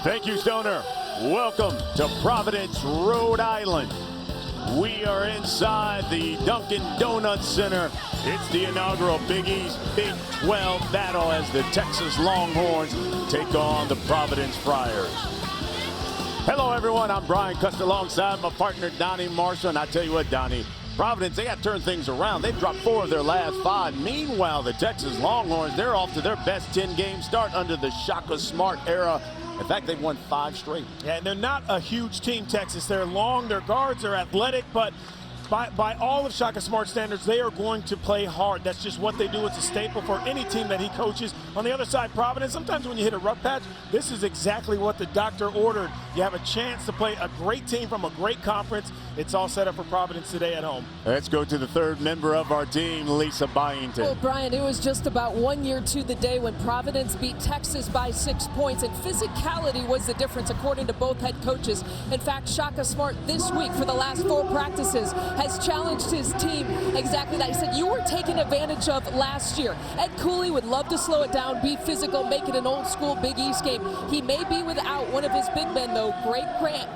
Thank you, Stoner. Welcome to Providence, Rhode Island. We are inside the Dunkin' Donuts Center. It's the inaugural Big East Big 12 battle as the Texas Longhorns take on the Providence Friars. Hello, everyone. I'm Brian Custer alongside my partner, Donnie Marshall. And I tell you what, Donnie, Providence, they got to turn things around. They've dropped 4 of their last 5. Meanwhile, the Texas Longhorns, they're off to their best 10-game start under the Shaka Smart era. In fact, they've won 5 straight. Yeah, and they're not a huge team, Texas. They're long, their guards are athletic, but by all of Shaka Smart's standards, they are going to play hard. That's just what they do. It's a staple for any team that he coaches. On the other side, Providence, sometimes when you hit a rough patch, this is exactly what the doctor ordered. You have a chance to play a great team from a great conference. It's all set up for Providence today at home. Let's go to the third member of our team, Lisa Byington. Well, Brian, it was just about 1 year to the day when Providence beat Texas by 6 points, and physicality was the difference according to both head coaches. In fact, Shaka Smart this week for the last 4 practices has challenged his team exactly that. He said, you were taking advantage of last year. Ed Cooley would love to slow it down, be physical, make it an old school Big East game. He may be without one of his big men, though. Greg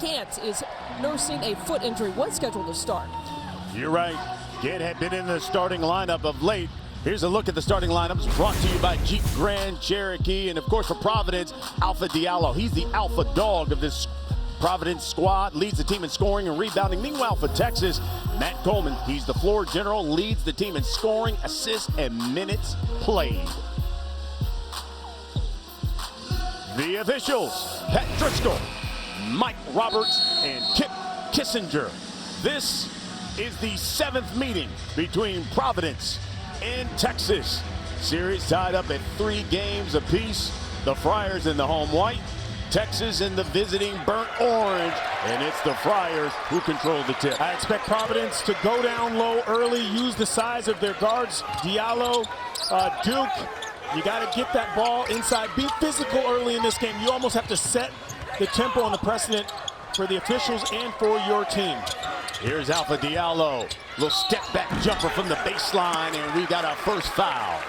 Gant is nursing a foot injury, was scheduled to start. You're right. Gant had been in the starting lineup of late. Here's a look at the starting lineups brought to you by Jeep Grand Cherokee. And, of course, for Providence, Alpha Diallo. He's the alpha dog of this Providence squad, leads the team in scoring and rebounding. Meanwhile, for Texas, Matt Coleman, he's the floor general, leads the team in scoring, assists, and minutes played. The officials, Pat Driscoll, Mike Roberts, and Kip Kissinger. This is the 7th meeting between Providence and Texas. Series tied up at 3 games apiece. The Friars in the home white, Texas in the visiting burnt orange, and it's the Friars who control the tip. I expect Providence to go down low early, use the size of their guards. Diallo, Duke, you got to get that ball inside. Be physical early in this game. You almost have to set the tempo and the precedent for the officials and for your team. Here's Alpha Diallo. Little step back jumper from the baseline, and we got our first foul.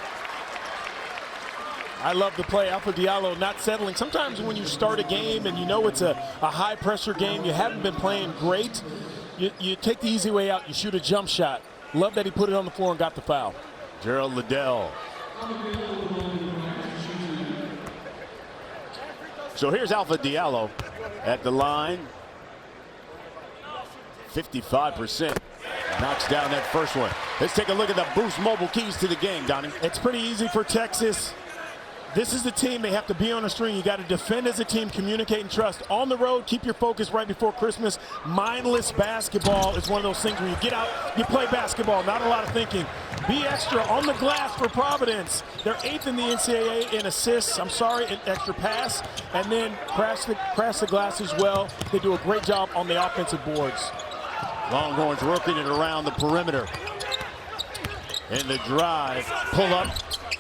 I love the play. Alpha Diallo not settling. Sometimes when you start a game and you know it's a high-pressure game, you haven't been playing great, you take the easy way out. You shoot a jump shot. Love that he put it on the floor and got the foul. Gerald Liddell. So here's Alpha Diallo at the line. 55%. Knocks down that first one. Let's take a look at the Boost Mobile keys to the game, Donnie. It's pretty easy for Texas. This is the team. They have to be on a string. You got to defend as a team, communicate and trust. On the road, keep your focus right before Christmas. Mindless basketball is one of those things where you get out, you play basketball, not a lot of thinking. Be extra on the glass for Providence. They're 8th in the NCAA in assists. In extra pass. And then crash the glass as well. They do a great job on the offensive boards. Longhorns working it around the perimeter. And the drive, pull up.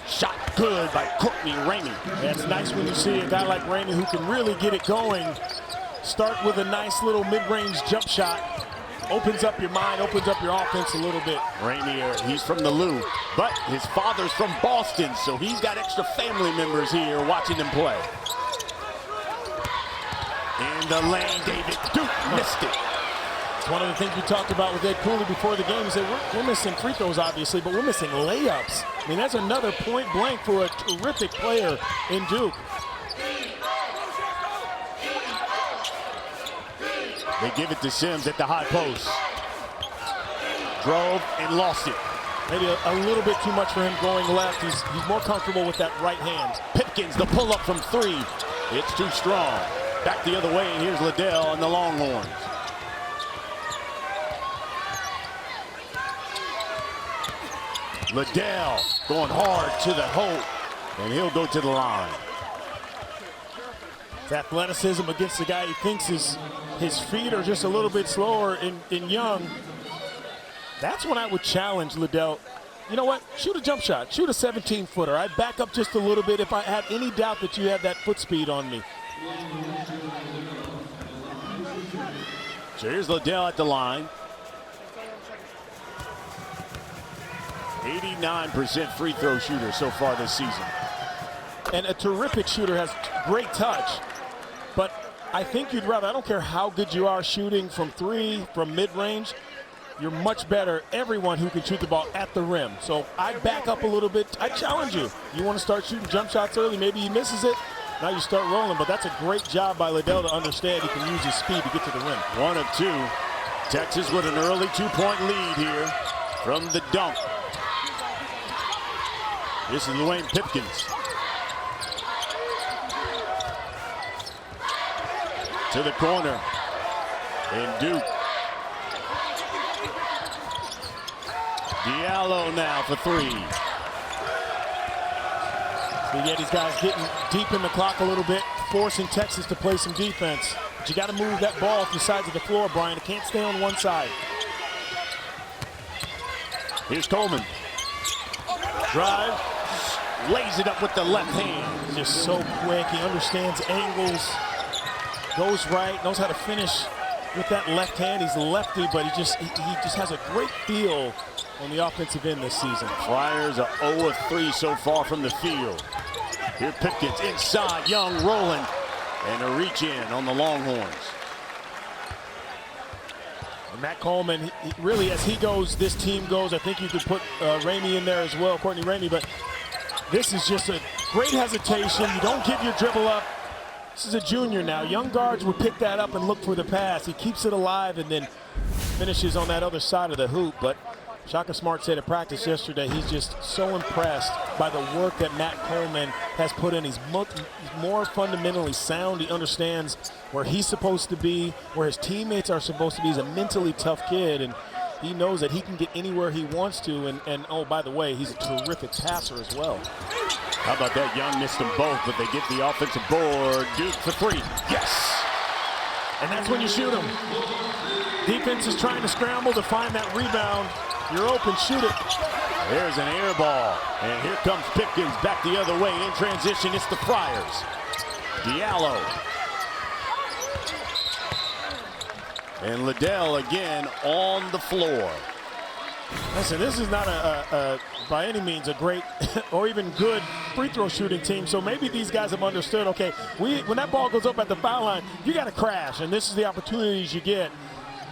Shot good by Courtney Ramey. Yeah, it's nice when you see a guy like Ramey who can really get it going. Start with a nice little mid-range jump shot. Opens up your mind, opens up your offense a little bit. Ramey, he's from the Lou, but his father's from Boston, so he's got extra family members here watching him play. In the lane, David Duke missed it. It's one of the things we talked about with Ed Cooley before the game. He said we're missing free throws, obviously, but we're missing layups. I mean, that's another point blank for a terrific player in Duke. They give it to Sims at the high post. Drove and lost it. Maybe a little bit too much for him going left. He's more comfortable with that right hand. Pipkins, the pull-up from 3. It's too strong. Back the other way, and here's Liddell and the Longhorns. Liddell going hard to the hole, and he'll go to the line. It's athleticism against the guy he thinks his feet are just a little bit slower in Young. That's when I would challenge Liddell. You know what? Shoot a jump shot. Shoot a 17-footer. I'd back up just a little bit if I had any doubt that you had that foot speed on me. So here's Liddell at the line. 89% free throw shooter so far this season. And a terrific shooter, has great touch. But I think you'd rather, I don't care how good you are shooting from three, from mid-range, you're much better, everyone who can shoot the ball at the rim. So I back up a little bit. I challenge you. You want to start shooting jump shots early, maybe he misses it. Now you start rolling, but that's a great job by Liddell to understand he can use his speed to get to the rim. 1 of 2. Texas with an early 2-point lead here from the dunk. This is Luane Pipkins. To the corner. And Duke. Diallo now for 3. So you get these guys getting deep in the clock a little bit, forcing Texas to play some defense. But you got to move that ball to the sides of the floor, Brian. It can't stay on one side. Here's Coleman. Drive. Lays it up with the left hand. He's just so quick. He understands angles. Goes right. Knows how to finish with that left hand. He's a lefty, but he just has a great feel on the offensive end this season. Friars are 0 of 3 so far from the field. Here Pipkins inside, Young rolling, and a reach in on the Longhorns. And Matt Coleman, he really, as he goes, this team goes. I think you could put Ramey in there as well, Courtney Ramey, but this is just a great hesitation. You don't give your dribble up. This is a junior now. Young guards would pick that up and look for the pass. He keeps it alive and then finishes on that other side of the hoop. But Shaka Smart said at practice yesterday, he's just so impressed by the work that Matt Coleman has put in. He's more fundamentally sound. He understands where he's supposed to be, where his teammates are supposed to be. He's a mentally tough kid, and he knows that he can get anywhere he wants to. And oh, by the way, he's a terrific passer as well. How about that? Young missed them both, but they get the offensive board. Duke for 3. Yes! And that's when you shoot them. Defense is trying to scramble to find that rebound. You're open, shoot it. There's an air ball. And here comes Pipkins back the other way in transition. It's the Friars. Diallo. And Liddell again on the floor. Listen, this is not by any means a great or even good free throw shooting team. So maybe these guys have understood, okay, when that ball goes up at the foul line, you got to crash. And this is the opportunities you get.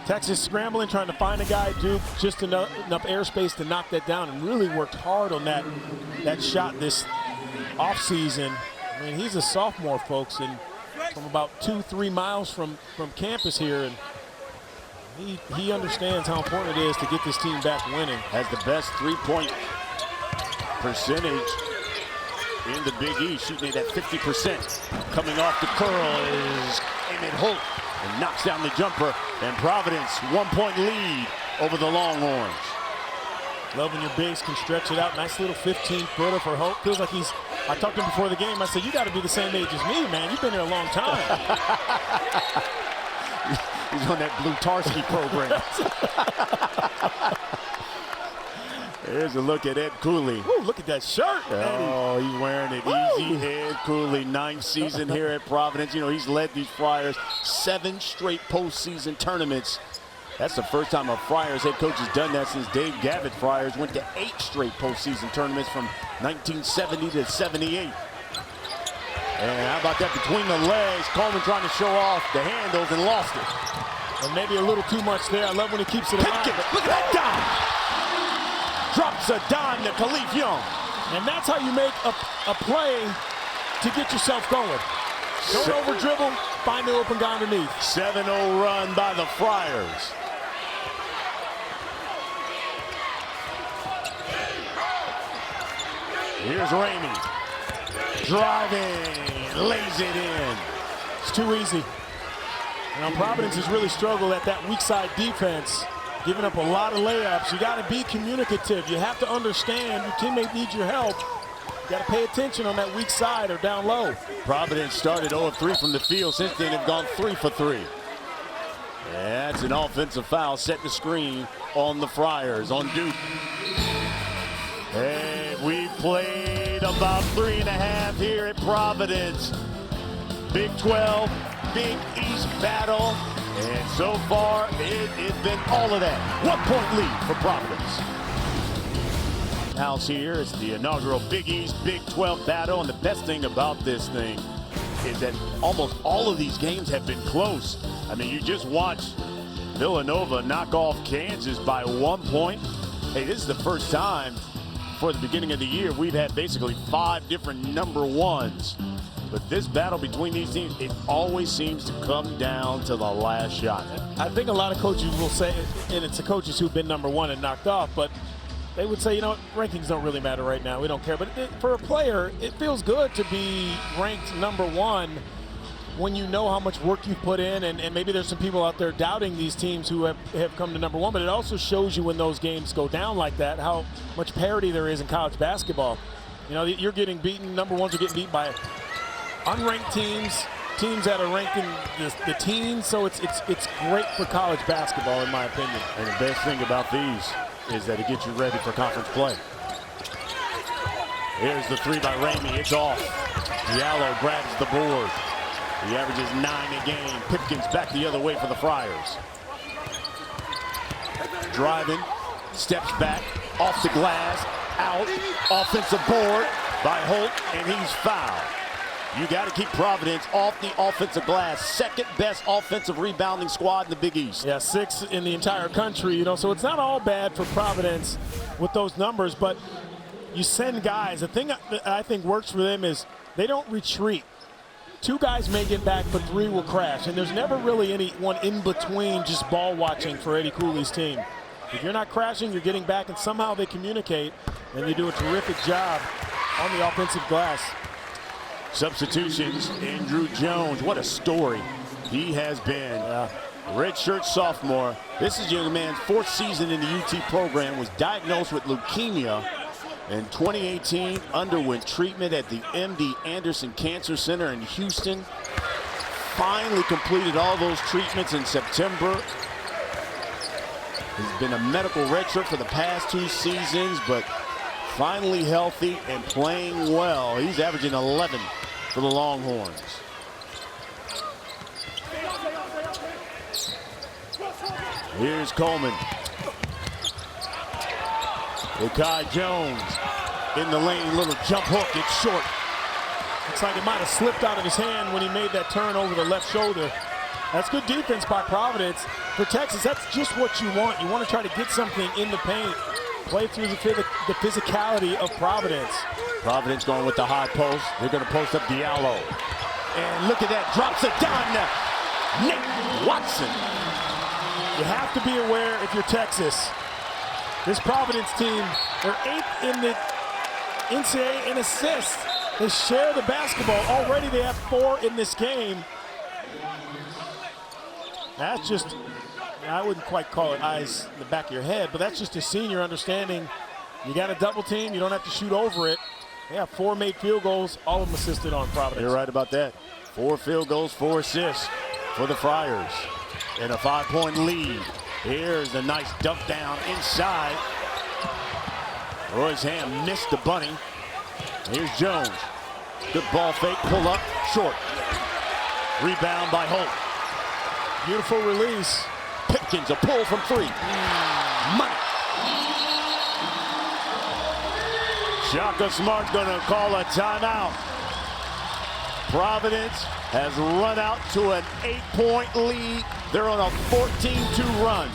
Texas scrambling, trying to find a guy. Duke just enough airspace to knock that down, and really worked hard on that shot this offseason. I mean, he's a sophomore, folks, and from about 2-3 miles from campus here, and he understands how important it is to get this team back winning. Has the best three-point percentage in the Big East, shooting it at 50%. Coming off the curl is Emmett Holt, and knocks down the jumper, and Providence 1-point lead over the Longhorns. Love when your bigs can stretch it out. Nice little 15-footer for Holt. Feels like I talked to him before the game. I said, you got to be the same age as me, man. You've been here a long time. He's on that Blue Tarski program. There's a look at Ed Cooley. Ooh, look at that shirt, Oh, he's wearing it easy. Ed Cooley, 9th season here at Providence. You know, he's led these Friars 7 straight postseason tournaments. That's the first time a Friars head coach has done that since Dave Gavitt. Friars went to 8 straight postseason tournaments from 1970 to 78. And how about that between the legs? Coleman trying to show off the handles and lost it. And maybe a little too much there. I love when he keeps it alive. Look at that dime. Drops a dime to Khalif Young. And that's how you make a play to get yourself going. Don't over-dribble, find the open guy underneath. 7-0 run by the Friars. Here's Ramey. Driving, lays it in. It's too easy. Now Providence has really struggled at that weak side defense, giving up a lot of layups. You got to be communicative. You have to understand your teammate needs your help. You got to pay attention on that weak side or down low. Providence started 0 of 3 from the field. Since then, they've gone 3 for 3. That's an offensive foul. Set the screen on the Friars, on Duke. Hey, we've played about 3.5 here at Providence. Big 12, Big East battle. And so far, it's been all of that. 1-point lead for Providence. House here. It's the inaugural Big East, Big 12 battle. And the best thing about this thing, is that almost all of these games have been close. I mean, you just watched Villanova knock off Kansas by 1 point. Hey, this is the first time for the beginning of the year we've had basically 5 different number ones. But this battle between these teams, it always seems to come down to the last shot. I think a lot of coaches will say, and it's the coaches who've been number one and knocked off, but they would say, you know, rankings don't really matter right now. We don't care. But for a player, it feels good to be ranked number one when you know how much work you've put in, and maybe there's some people out there doubting these teams who have come to number one, but it also shows you when those games go down like that, how much parity there is in college basketball. You know, you're getting beaten, number ones are getting beat by unranked teams that are ranked in the teens, so it's great for college basketball, in my opinion. And the best thing about these is that it gets you ready for conference play. Here's the 3 by Ramey, it's off. Diallo grabs the board. He averages 9 a game. Pipkins back the other way for the Friars. Driving, steps back, off the glass, out, offensive board by Holt, and he's fouled. You got to keep Providence off the offensive glass. Second best offensive rebounding squad in the Big East. Yeah, 6 in the entire country, you know, so it's not all bad for Providence with those numbers, but you send guys. The thing that I think works for them is they don't retreat. 2 guys may get back, but 3 will crash, and there's never really anyone in between just ball watching for Eddie Cooley's team. If you're not crashing, you're getting back, and somehow they communicate, and you do a terrific job on the offensive glass. Substitutions, Andrew Jones, what a story he has been. Redshirt sophomore. This is young man's 4th season in the UT program, was diagnosed with leukemia. In 2018, underwent treatment at the MD Anderson Cancer Center in Houston. Finally completed all those treatments in September. He's been a medical redshirt for the past 2 seasons, but finally healthy and playing well. He's averaging 11 for the Longhorns. Here's Coleman. Kai Jones in the lane, little jump hook, it's short. Looks like it might have slipped out of his hand when he made that turn over the left shoulder. That's good defense by Providence. For Texas, that's just what you want. You want to try to get something in the paint, play through the physicality of Providence. Providence going with the high post. They're going to post up Diallo. And look at that, drops it down to Nick Watson. You have to be aware if you're Texas. This Providence team, they're 8th in the NCAA in assists. They share the basketball. Already they have 4 in this game. That's just, I wouldn't quite call it eyes in the back of your head, but that's just a senior understanding. You got a double team, you don't have to shoot over it. They have 4 made field goals, all of them assisted on Providence. You're right about that. 4 field goals, 4 assists for the Friars. And a 5-point lead. Here's a nice dump down inside. Royce Ham missed the bunny. Here's Jones. Good ball fake, pull up, short. Rebound by Holt. Beautiful release. Pipkins, a pull from 3. Money. Shaka Smart's gonna call a timeout. Providence has run out to an 8-point lead. They're on a 14-2 run.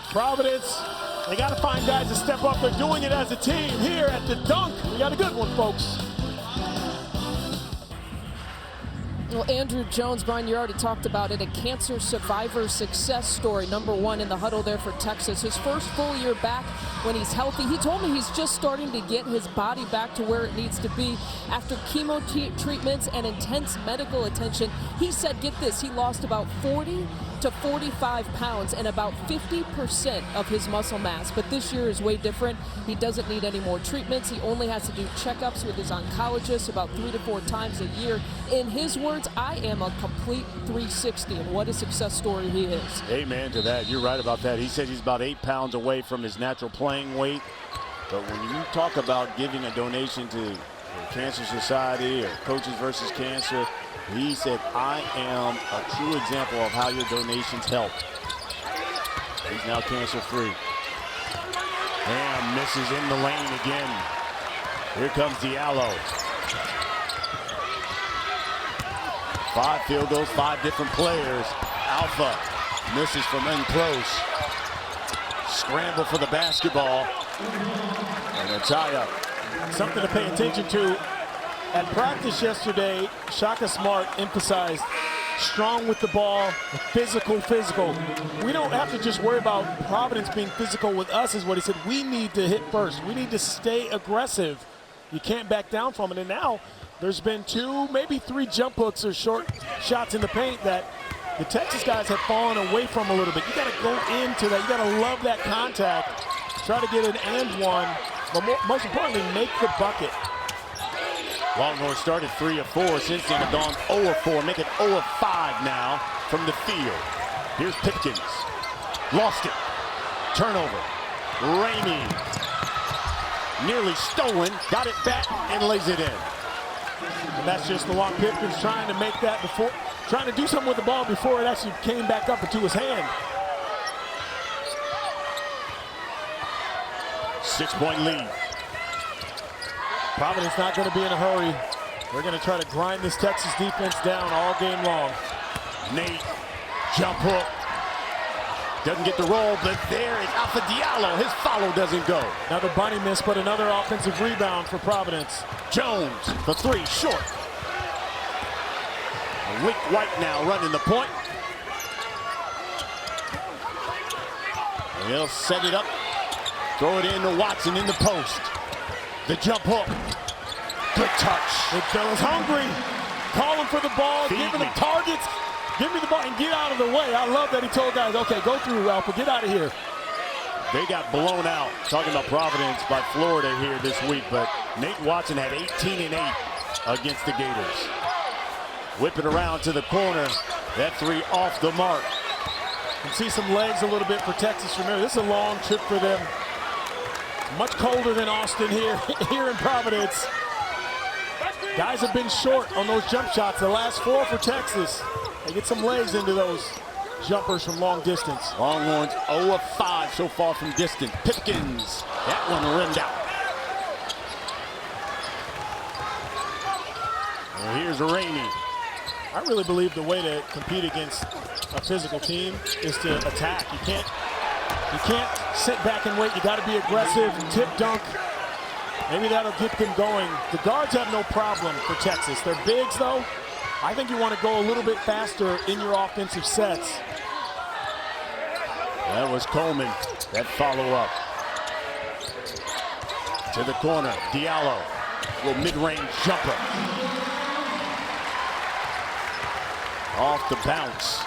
Providence, they got to find guys to step up. They're doing it as a team here at the Dunk. We got a good one, folks. Well, Andrew Jones, Brian, you already talked about it, a cancer survivor success story, number 1 in the huddle there for Texas. His first full year back when he's healthy. He told me he's just starting to get his body back to where it needs to be after chemo treatments and intense medical attention. He said, get this, he lost about 40 to 45 pounds and about 50% of his muscle mass. But this year is way different. He doesn't need any more treatments. He only has to do checkups with his oncologist about 3 to 4 times a year. In his words, I am a complete 360, and what a success story he is. Amen to that. You're right about that. He said he's about 8 pounds away from his natural playing weight. But when you talk about giving a donation to the Cancer Society or Coaches versus Cancer, he said, I am a true example of how your donations help. He's now cancer-free. And misses in the lane again. Here comes Diallo. 5 field goals, 5 different players. Alpha misses from in close. Scramble for the basketball. And a tie-up. Something to pay attention to. At practice yesterday, Shaka Smart emphasized strong with the ball, physical. We don't have to just worry about Providence being physical with us, is what he said. We need to hit first. We need to stay aggressive. You can't back down from it. And now there's been 2, maybe 3 jump hooks or short shots in the paint that the Texas guys have fallen away from a little bit. You got to go into that. You got to love that contact. Try to get an and one, but most importantly, make the bucket. Longhorns started 3 of 4 since then, have gone 0 of 4, make it 0 of 5 now from the field. Here's Pipkins, lost it, turnover, Ramey, nearly stolen, got it back and lays it in. And that's just Lawon Pipkins trying to make that before, trying to do something with the ball before it actually came back up into his hand. 6-point lead. Providence not going to be in a hurry. They're going to try to grind this Texas defense down all game long. Nate, jump hook. Doesn't get the roll, but there is Alpha Diallo. His follow doesn't go. Another bunny miss, but another offensive rebound for Providence. Jones for 3, short. Malik White now running the point. He'll set it up. Throw it in to Watson in the post. The jump hook. Good touch. Big fella's hungry. Calling for the ball, Feed giving me. them targets. Give me the ball and get out of the way. I love that he told guys, okay, go through, Ralph, but get out of here. They got blown out. Talking about Providence by Florida here this week, but Nate Watson had 18 and 8 against the Gators. Whip it around to the corner. That 3 off the mark. And see some legs a little bit for Texas. Remember, this is a long trip for them. Much colder than Austin here in Providence. Guys have been short on those jump shots. The last 4 for Texas. They get some legs into those jumpers from long distance. Longhorns 0 of 5 so far from distance. Pipkins, that one rimmed out. And here's Ramey. I really believe the way to compete against a physical team is to attack. You can't sit back and wait. You got to be aggressive, tip dunk. Maybe that'll get them going. The guards have no problem for Texas. They're bigs, though. I think you want to go a little bit faster in your offensive sets. That was Coleman, that follow-up. To the corner, Diallo, little mid-range jumper. Off the bounce.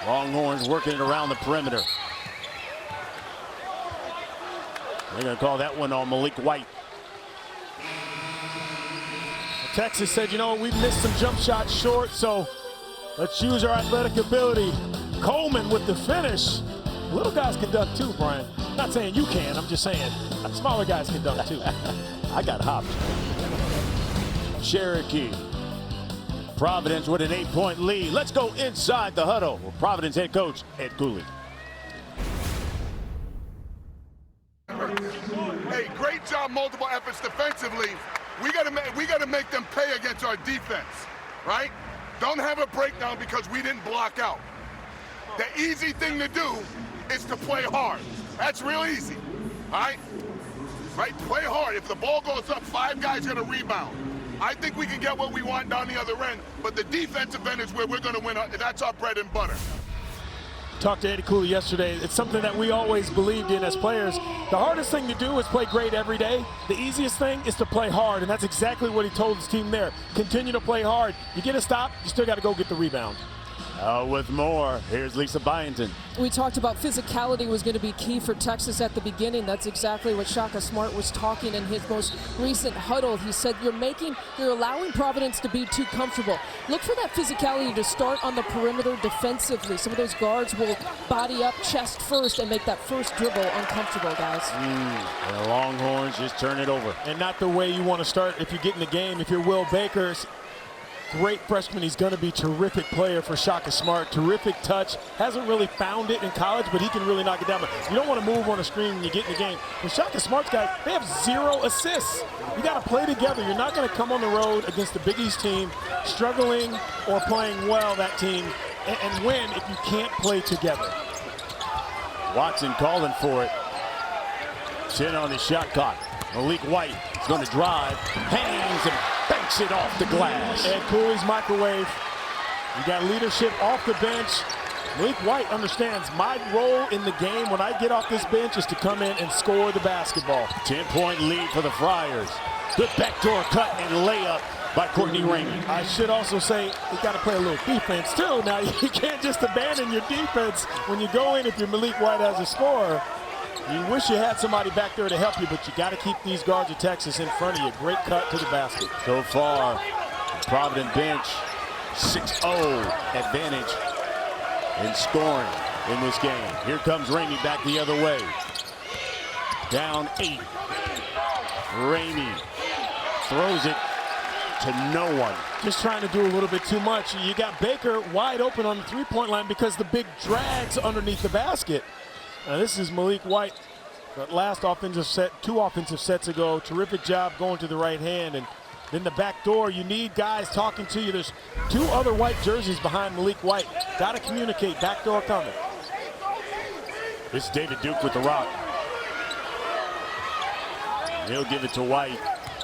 Longhorns working it around the perimeter. They're going to call that one on Malik White. Texas said, you know, we missed some jump shots short, so let's use our athletic ability. Coleman with the finish. Little guys can dunk too, Brian. I'm not saying you can, I'm just saying smaller guys can dunk too. I got hopped. Cherokee. Providence with an 8-point lead. Let's go inside the huddle with Providence head coach Ed Cooley. Hey, great job, multiple efforts defensively. We gotta make them pay against our defense, right? Don't have a breakdown because we didn't block out. The easy thing to do is to play hard. That's real easy, all right? Right, play hard. If the ball goes up, 5 guys gonna rebound. I think we can get what we want down the other end, but the defensive end is where we're gonna win. That's our bread and butter. Talked to Eddie Cooley yesterday. It's something that we always believed in as players. The hardest thing to do is play great every day. The easiest thing is to play hard, and that's exactly what he told his team there. Continue to play hard. You get a stop, you still got to go get the rebound. With more, here's Lisa Byington. We talked about physicality was going to be key for Texas at the beginning. That's exactly what Shaka Smart was talking in his most recent huddle. He said, you're allowing Providence to be too comfortable. Look for that physicality to start on the perimeter defensively. Some of those guards will body up chest first and make that first dribble uncomfortable, guys. And the Longhorns just turn it over. And not the way you want to start if you get in the game. If you're Will Baker, great freshman. He's going to be a terrific player for Shaka Smart. Terrific touch. Hasn't really found it in college, but he can really knock it down. But you don't want to move on a screen when you get in the game. The Shaka Smart's guys, they have 0 assists. You got to play together. You're not going to come on the road against the Big East team, struggling or playing well, that team, and win if you can't play together. Watson calling for it. 10 on the shot clock. Malik White is going to drive, hangs and banks it off the glass. Ed Cooley's microwave. You got leadership off the bench. Malik White understands my role in the game when I get off this bench is to come in and score the basketball. 10-point lead for the Friars. Good backdoor cut and layup by Courtney Ramey. I should also say you got to play a little defense too. Now you can't just abandon your defense when you go in if you're Malik White as a scorer. You wish you had somebody back there to help you, but you got to keep these guards of Texas in front of you. Great cut to the basket. So far, Providence bench 6-0 advantage in scoring in this game. Here comes Ramey back the other way. Down 8. Ramey throws it to no one. Just trying to do a little bit too much. You got Baker wide open on the three-point line because the big drag's underneath the basket. Now this is Malik White. That last offensive set, 2 offensive sets ago, terrific job going to the right hand. And then the back door, you need guys talking to you. There's 2 other white jerseys behind Malik White. Got to communicate, back door coming. This is David Duke with the rock. He'll give it to White.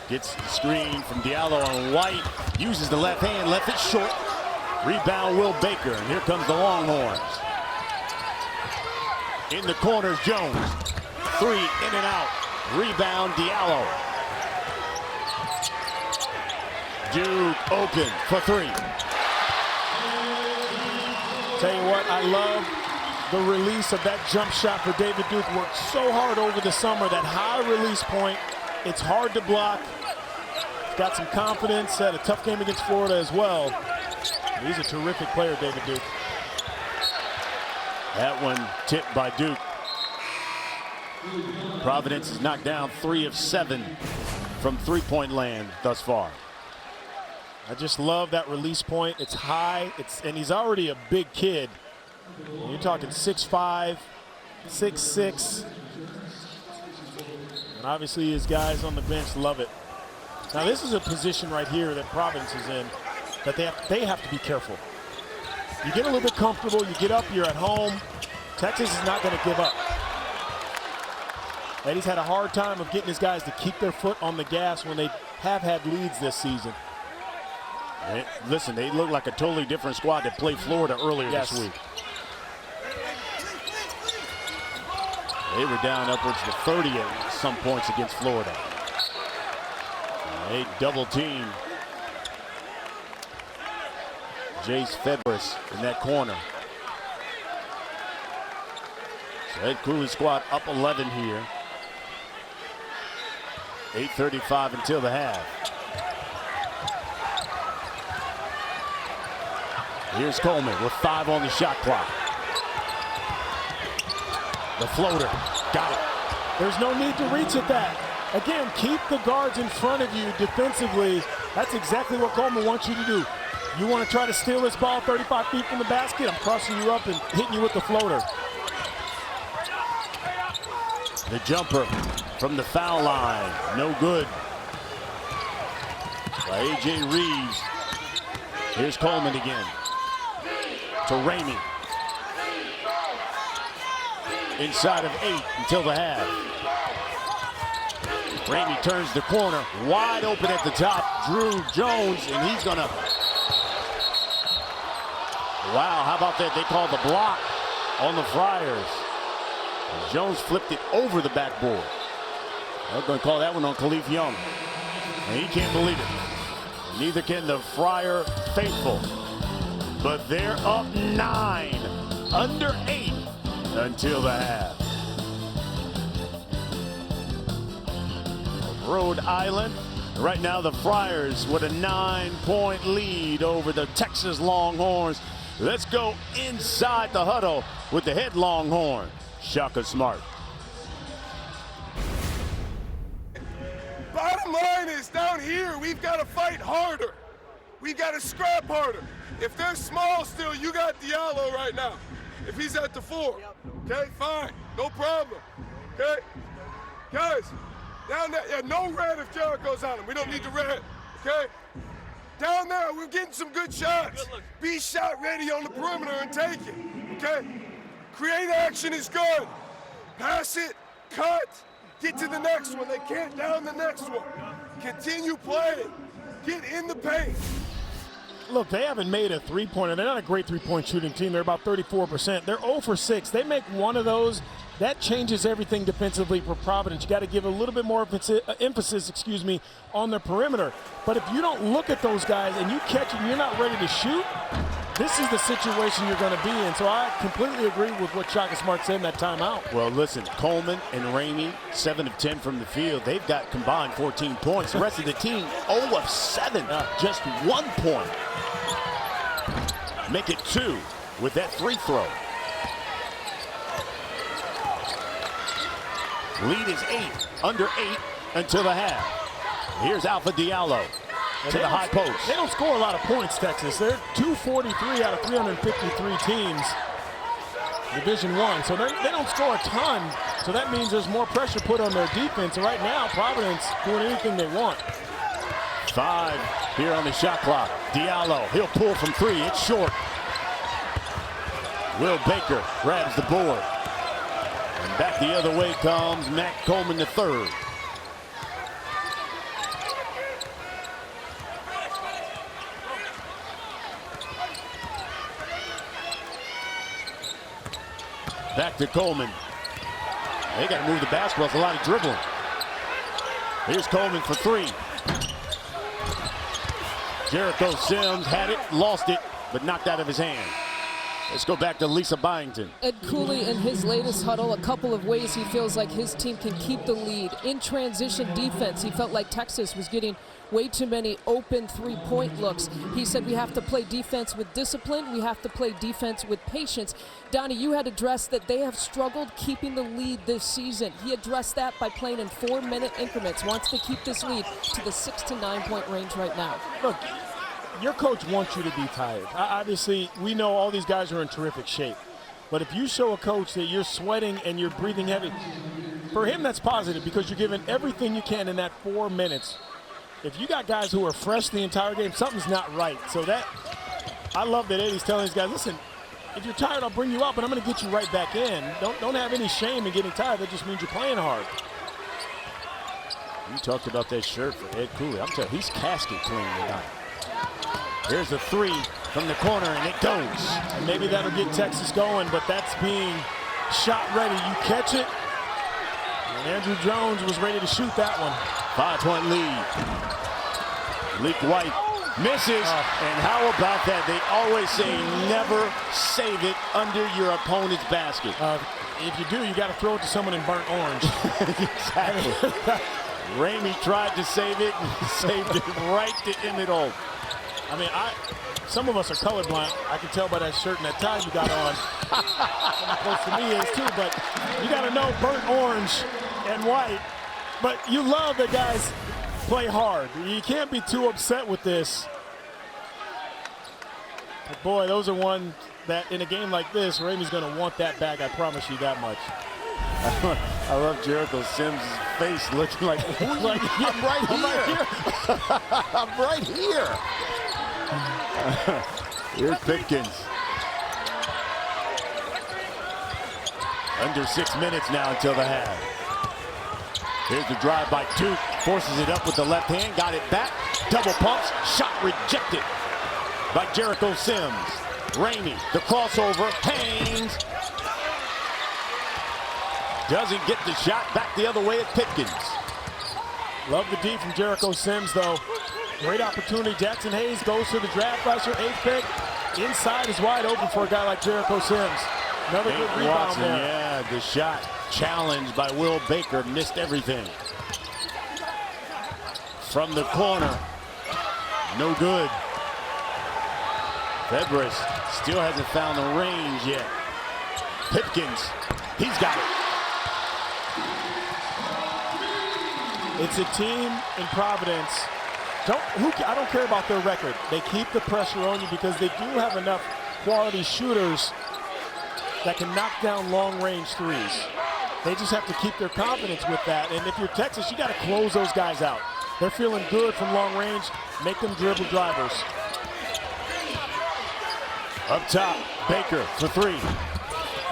Gets the screen from Diallo on White. Uses the left hand, left it short. Rebound Will Baker, and here comes the Longhorns. In the corners, Jones. 3 in and out. Rebound, Diallo. Duke open for 3. Tell you what, I love the release of that jump shot for David Duke. Worked so hard over the summer, that high release point. It's hard to block. Got some confidence, had a tough game against Florida as well. He's a terrific player, David Duke. That one tipped by Duke. Providence has knocked down 3 of 7 from three-point land thus far. I just love that release point. It's high, and he's already a big kid. You're talking 6'5", 6'6". And obviously his guys on the bench love it. Now this is a position right here that Providence is in that they have to be careful. You get a little bit comfortable, you get up, you're at home. Texas is not going to give up. Eddie's had a hard time of getting his guys to keep their foot on the gas when they have had leads this season. Listen, they look like a totally different squad that played Florida earlier this week. They were down upwards to 30 at some points against Florida. They double team Jace Fedorus in that corner. So Ed Cooley's squad up 11 here. 8:35 until the half. Here's Coleman with 5 on the shot clock. The floater, got it. There's no need to reach at that. Again, keep the guards in front of you defensively. That's exactly what Coleman wants you to do. You want to try to steal this ball 35 feet from the basket, I'm crossing you up and hitting you with the floater. The jumper from the foul line, no good. By A.J. Reeves. Here's Coleman again. To Ramey. Inside of 8 until the half. Ramey turns the corner, wide open at the top. Drew Jones, and he's gonna. Wow, how about that? They called the block on the Friars. And Jones flipped it over the backboard. They're gonna call that one on Khalif Young. And he can't believe it. Neither can the Friar faithful. But they're up 9, under 8 until the half. Rhode Island. Right now the Friars with a 9-point lead over the Texas Longhorns. Let's go inside the huddle with the head Longhorn, Shaka Smart. Bottom line is down here, we've got to fight harder. We got to scrap harder. If they're small still, you got Diallo right now. If he's at the 4, okay, fine, no problem, okay? Guys, down there, yeah, no red if Jericho's on him. We don't need the red, okay? Down there, we're getting some good shots. Be shot ready on the perimeter and take it, okay? Create action is good. Pass it, cut, get to the next one. They can't down the next one. Continue playing. Get in the paint. Look, they haven't made a three-pointer. They're not a great three-point shooting team. They're about 34%. They're 0 for 6. They make one of those. That changes everything defensively for Providence. You got to give a little bit more emphasis, on the perimeter. But if you don't look at those guys and you catch it and you're not ready to shoot, this is the situation you're going to be in. So I completely agree with what Shaka Smart said in that timeout. Well, listen, Coleman and Ramey, 7 of 10 from the field. They've got combined 14 points. The rest of the team, 0 of 7, just 1 point. Make it 2 with that free throw. Lead is 8, under 8 until the half. Here's Alpha Diallo to the high post. They don't score a lot of points, Texas. They're 243 out of 353 teams, Division I. So they don't score a ton. So that means there's more pressure put on their defense. And right now, Providence doing anything they want. 5 here on the shot clock. Diallo, he'll pull from 3. It's short. Will Baker grabs the board. And back the other way comes Matt Coleman III. Back to Coleman. They got to move the basketball. It's a lot of dribbling. Here's Coleman for 3. Jericho Sims had it, lost it, but knocked out of his hand. Let's go back to Lisa Byington. Ed Cooley in his latest huddle, a couple of ways he feels like his team can keep the lead. In transition defense, he felt like Texas was getting way too many open three-point looks. He said we have to play defense with discipline. We have to play defense with patience. Donnie, you had addressed that they have struggled keeping the lead this season. He addressed that by playing in 4-minute increments. Wants to keep this lead to the 6 to 9 point range right now. Look, your coach wants you to be tired. Obviously, we know all these guys are in terrific shape. But if you show a coach that you're sweating and you're breathing heavy, for him that's positive because you're giving everything you can in that 4 minutes. If you got guys who are fresh the entire game, something's not right. So I love that Eddie's telling these guys, listen, if you're tired, I'll bring you out, but I'm going to get you right back in. Don't have any shame in getting tired. That just means you're playing hard. You talked about that shirt for Ed Cooley. I'm telling you, he's casket clean tonight. Here's a 3 from the corner, and it goes. And maybe that'll get Texas going, but that's being shot ready. You catch it, and Andrew Jones was ready to shoot that one. 5-point lead. Leak White misses, and how about that? They always say never save it under your opponent's basket. If you do, you got to throw it to someone in burnt orange. Exactly. Ramey tried to save it, and saved it right in the middle. I mean, some of us are colorblind. I can tell by that shirt and that tie you got on. Close to me is too, but you got to know burnt orange and white. But you love that guys play hard. You can't be too upset with this. But boy, those are one that in a game like this, Ramey's going to want that back. I promise you that much. I love Jericho Sims' face looking like, I'm right here. I'm right here. Here's Pipkins. Under 6 minutes now until the half. Here's the drive by Duke. Forces it up with the left hand. Got it back. Double pumps. Shot rejected by Jericho Sims. Ramey, the crossover. Hangs. Doesn't get the shot. Back the other way at Pipkins. Love the D from Jericho Sims, though. Great opportunity. Jackson Hayes goes to the draft rusher. 8th pick. Inside is wide open for a guy like Jericho Sims. Another good rebound Watson, there. yeah, the shot challenged by Will Baker. Missed everything. From the corner. No good. Febres still hasn't found the range yet. Pipkins, he's got it. It's a team in Providence I don't care about their record. They keep the pressure on you because they do have enough quality shooters that can knock down long-range threes. They just have to keep their confidence with that. And if you're Texas, you got to close those guys out. They're feeling good from long range. Make them dribble drivers. Up top, Baker for three.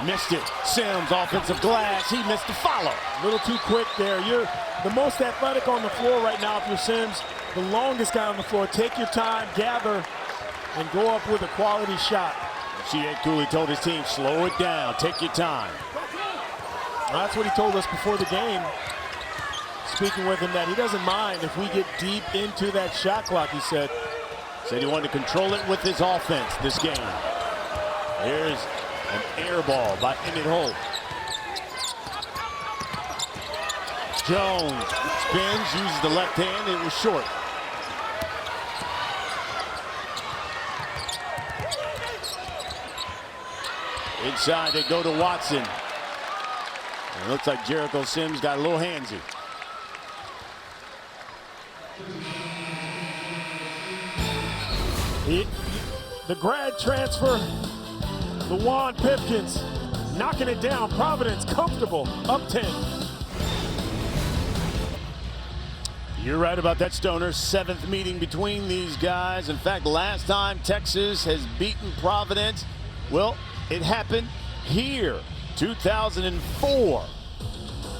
Missed it. Sims, offensive glass. He missed the follow. A little too quick there. You're the most athletic on the floor right now if you're Sims. The longest guy on the floor. Take your time, gather, and go up with a quality shot. C.A. Cooley told his team, slow it down, take your time. Well, that's what he told us before the game. Speaking with him, that he doesn't mind if we get deep into that shot clock, he said. Said he wanted to control it with his offense this game. Here's an air ball by Emmett Holt. Jones spins, uses the left hand, it was short. Inside they go to Watson. It looks like Jericho Sims got a little handsy. The grad transfer, Juan Pipkins, knocking it down. Providence comfortable, up 10. You're right about that, Stoner. 7th meeting between these guys. In fact, last time Texas has beaten Providence, well, it happened here, 2004.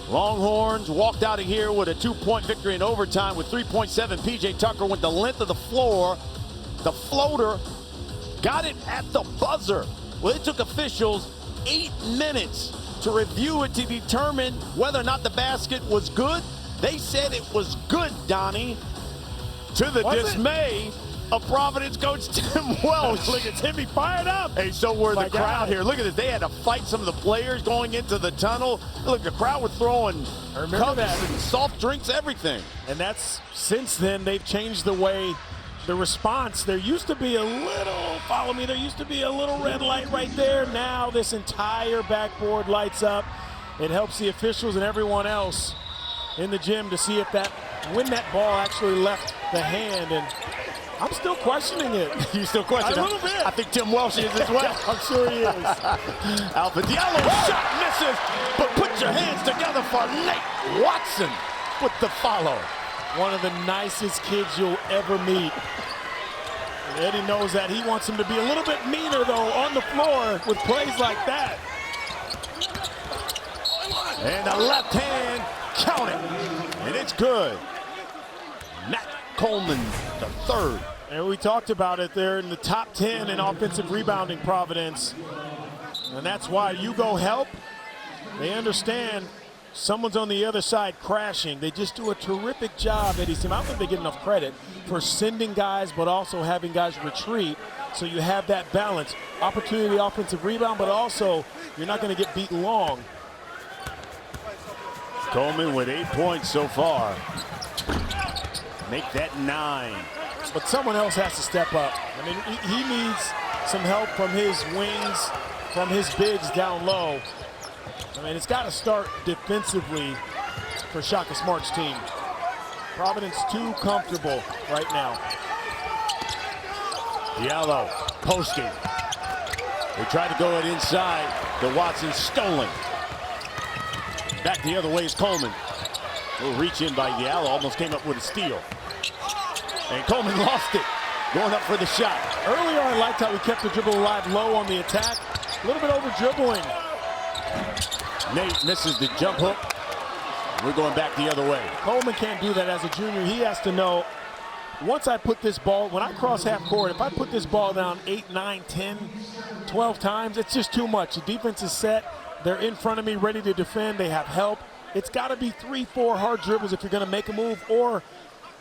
Longhorns walked out of here with a 2-point victory in overtime with 3.7. PJ Tucker went the length of the floor. The floater got it at the buzzer. Well, it took officials 8 minutes to review it to determine whether or not the basket was good. They said it was good, Donnie, to the dismay of Providence coach Tim Welsh. Look at Timmy fired up. Hey, so were the crowd here. Look at this. They had to fight some of the players going into the tunnel. Look, the crowd was throwing cups and soft drinks, everything. And that's, since then, they've changed the way, the response. There used to be a little, follow me, there used to be a little red light right there. Now this entire backboard lights up. It helps the officials and everyone else in the gym to see if when that ball actually left the hand. And I'm still questioning it. You still question it? A little bit. I think Tim Welsh is as well. I'm sure he is. Alpha Diallo shot misses, but put your hands together for Nate Watson with the follow. One of the nicest kids you'll ever meet. And Eddie knows that. He wants him to be a little bit meaner, though, on the floor with plays like that. And the left hand, count it. And it's good. Matt Coleman, the third. And we talked about it. They're in the top 10 in offensive rebounding, Providence. And that's why you go help. They understand someone's on the other side crashing. They just do a terrific job, Eddie Sim. I don't think they get enough credit for sending guys, but also having guys retreat. So you have that balance. Opportunity, offensive rebound, but also you're not going to get beat long. Coleman with 8 points so far. Make that 9. But someone else has to step up. I mean, he needs some help from his wings, from his bigs down low. I mean, it's got to start defensively for Shaka Smart's team. Providence too comfortable right now. Diallo posting. They tried to go it inside. The Watson stolen. Back the other way is Coleman. A little reach in by Diallo, almost came up with a steal. And Coleman lost it, going up for the shot. Earlier I liked how we kept the dribble alive low on the attack. A little bit over dribbling. Nate misses the jump hook. We're going back the other way. Coleman can't do that as a junior. He has to know, once I put this ball, when I cross half court, if I put this ball down 8, 9, 10, 12 times, it's just too much. The defense is set. They're in front of me, ready to defend. They have help. It's got to be 3, 4 hard dribbles if you're going to make a move, or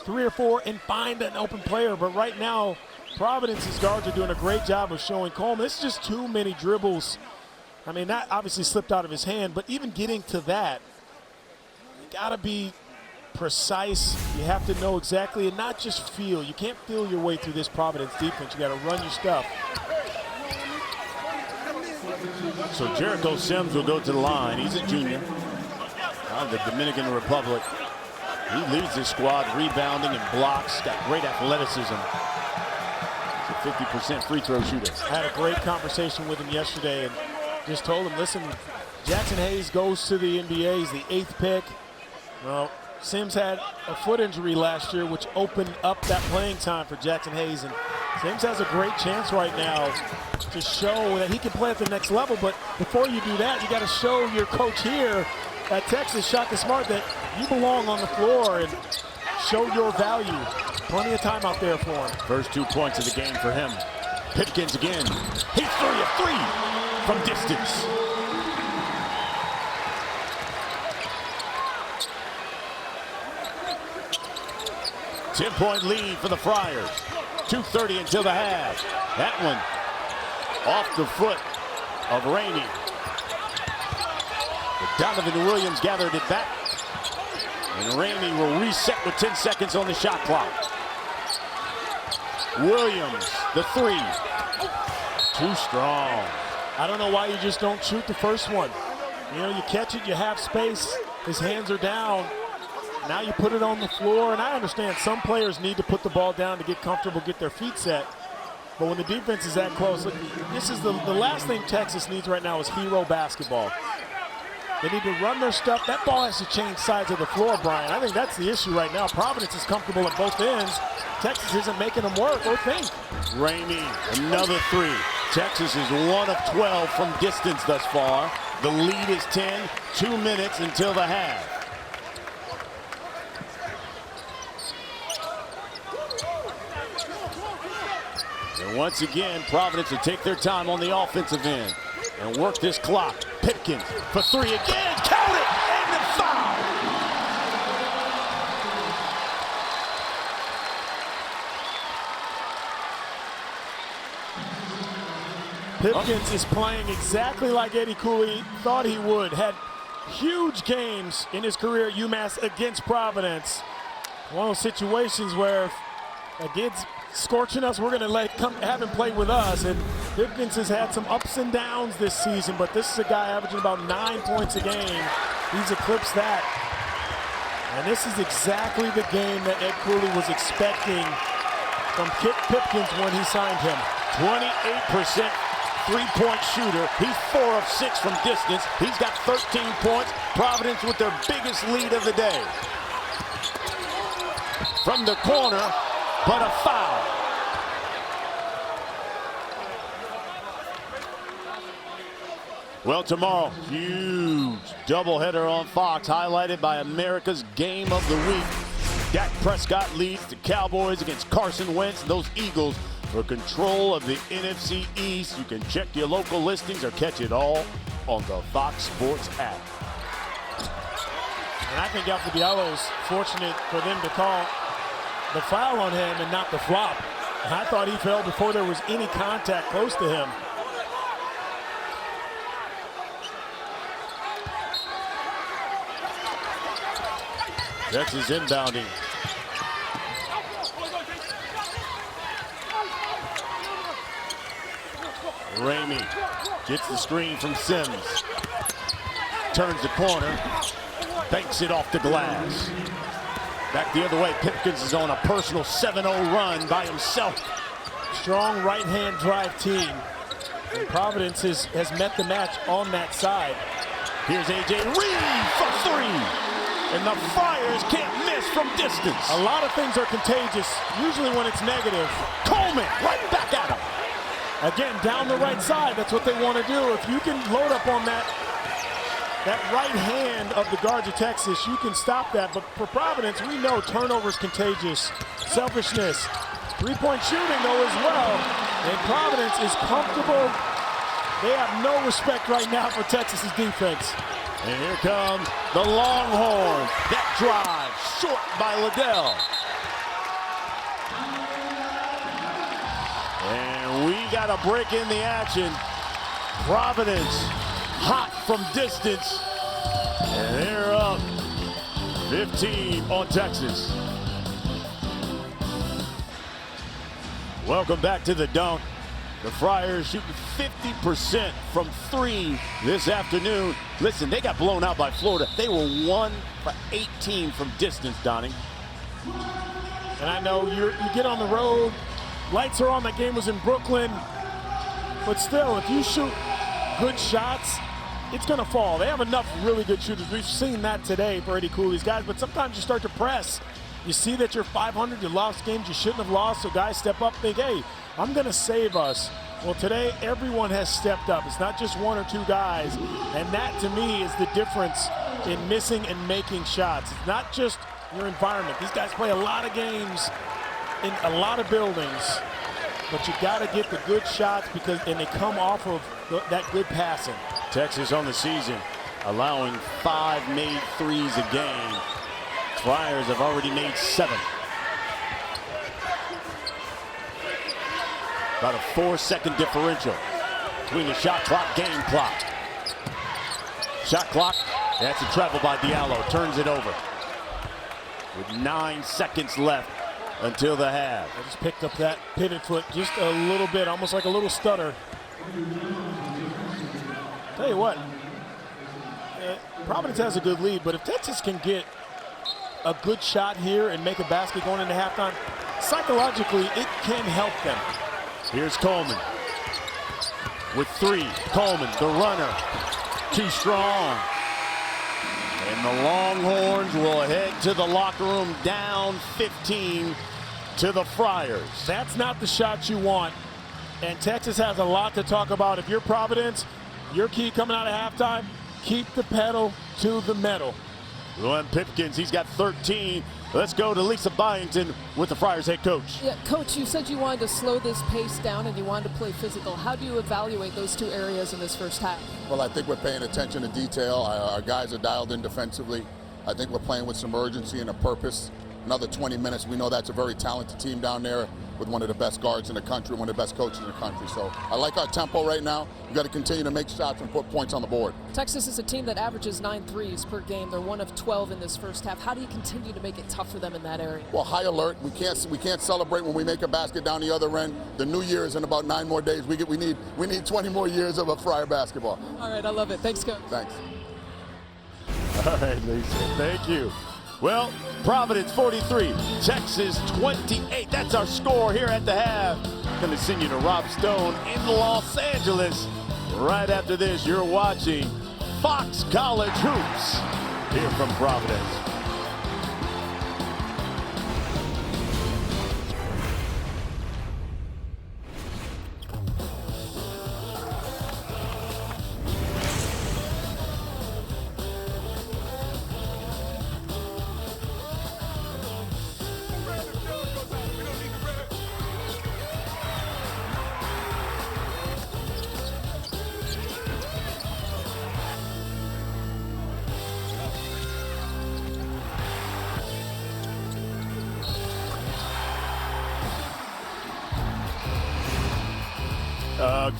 3 or 4 and find an open player. But right now, Providence's guards are doing a great job of showing Coleman. This is just too many dribbles. I mean, that obviously slipped out of his hand, but even getting to that, you got to be precise. You have to know exactly and not just feel. You can't feel your way through this Providence defense. You got to run your stuff. So Jericho Sims will go to the line. He's a junior out of the Dominican Republic. He leads his squad rebounding and blocks. Got great athleticism. He's a 50% free throw shooter. I had a great conversation with him yesterday and just told him, listen, Jackson Hayes goes to the NBA. He's the 8th pick. Well, Sims had a foot injury last year, which opened up that playing time for Jackson Hayes. And Sims has a great chance right now to show that he can play at the next level. But before you do that, you got to show your coach here at Texas, Shaka Smart, that you belong on the floor and show your value. Plenty of time out there for him. First 2 points of the game for him. Pipkins again. He's 3 of 3 from distance. Ten-point lead for the Friars. 2:30 until the half. That one off the foot of Ramey. But Donovan Williams gathered it back. And Ramey will reset with 10 seconds on the shot clock. Williams, the 3. Too strong. I don't know why you just don't shoot the first one. You know, you catch it, you have space, his hands are down. Now you put it on the floor, and I understand some players need to put the ball down to get comfortable, get their feet set. But when the defense is that close, look, this is the last thing Texas needs right now is hero basketball. They need to run their stuff. That ball has to change sides of the floor, Brian. I think that's the issue right now. Providence is comfortable at both ends. Texas isn't making them work or think. Ramey, another 3. Texas is 1 of 12 from distance thus far. The lead is 10, 2 minutes until the half. And once again, Providence will take their time on the offensive end and work this clock. Pipkins for 3 again. Count it! And the foul! Pipkins is playing exactly like Eddie Cooley thought he would. Had huge games in his career at UMass against Providence. One of those situations where if a kid's scorching us, we're going to have him play with us. And Pipkins has had some ups and downs this season, but this is a guy averaging about 9 points a game. He's eclipsed that. And this is exactly the game that Ed Cooley was expecting from Kip Pipkins when he signed him. 28% three-point shooter. He's 4 of 6 from distance. He's got 13 points. Providence with their biggest lead of the day. From the corner, but a foul. Well, tomorrow, huge doubleheader on Fox, highlighted by America's Game of the Week. Dak Prescott leads the Cowboys against Carson Wentz. Those Eagles for control of the NFC East. You can check your local listings or catch it all on the Fox Sports app. And I think Alfred Diallo's fortunate for them to call the foul on him and not the flop. And I thought he fell before there was any contact close to him. Texas inbounding. Ramey gets the screen from Sims. Turns the corner. Banks it off the glass. Back the other way, Pipkins is on a personal 7-0 run by himself. Strong right-hand drive team. And Providence has met the match on that side. Here's A.J. Reed for 3. And the Friars can't miss from distance. A lot of things are contagious, usually when it's negative. Coleman right back at him. Again, down the right side, that's what they want to do. If you can load up on that right hand of the guards of Texas, you can stop that. But for Providence, we know turnovers contagious. Selfishness. Three-point shooting, though, as well. And Providence is comfortable. They have no respect right now for Texas's defense. And here comes the Longhorns. That drive short by Liddell. And we got a break in the action. Providence hot from distance. And they're up 15 on Texas. Welcome back to the Dunk. The Friars shooting 50% from 3 this afternoon. Listen, they got blown out by Florida. They were 1 for 18 from distance, Donnie. And I know you get on the road, lights are on, that game was in Brooklyn, but still, if you shoot good shots, it's going to fall. They have enough really good shooters. We've seen that today for Eddie Cooley's guys, but sometimes you start to press. You see that you're 500, you lost games you shouldn't have lost, so guys step up, think, hey, I'm going to save us. Well, today, everyone has stepped up. It's not just 1 or 2 guys, and that, to me, is the difference in missing and making shots. It's not just your environment. These guys play a lot of games in a lot of buildings, but you got to get the good shots and they come off of that good passing. Texas on the season allowing 5 made threes a game. Friars have already made 7. About a 4-second differential between the shot clock, game clock. Shot clock, that's a travel by Diallo, turns it over. With 9 seconds left until the half. I just picked up that pivot foot just a little bit, almost like a little stutter. Tell you what, Providence has a good lead, but if Texas can get a good shot here and make a basket going into halftime, psychologically, it can help them. Here's Coleman with 3. Coleman, the runner, too strong. And the Longhorns will head to the locker room down 15 to the Friars. That's not the shot you want. And Texas has a lot to talk about. If you're Providence, your key coming out of halftime, keep the pedal to the metal. Glenn Pipkins, he's got 13. Let's go to Lisa Byington with the Friars head coach. Yeah, Coach, you said you wanted to slow this pace down and you wanted to play physical. How do you evaluate those 2 areas in this first half? Well, I think we're paying attention to detail. Our guys are dialed in defensively. I think we're playing with some urgency and a purpose. Another 20 minutes. We know that's a very talented team down there with one of the best guards in the country, one of the best coaches in the country. So I like our tempo right now. We've got to continue to make shots and put points on the board. Texas is a team that averages 9 threes per game. They're 1 of 12 in this first half. How do you continue to make it tough for them in that area? Well, high alert. We can't celebrate when we make a basket down the other end. The new year is in about 9 more days. We need 20 more years of a Friar basketball. All right, I love it. Thanks, Coach. Thanks. All right, Lisa, thank you. Well, Providence 43, Texas 28. That's our score here at the half. Going to send you to Rob Stone in Los Angeles. Right after this, you're watching Fox College Hoops here from Providence.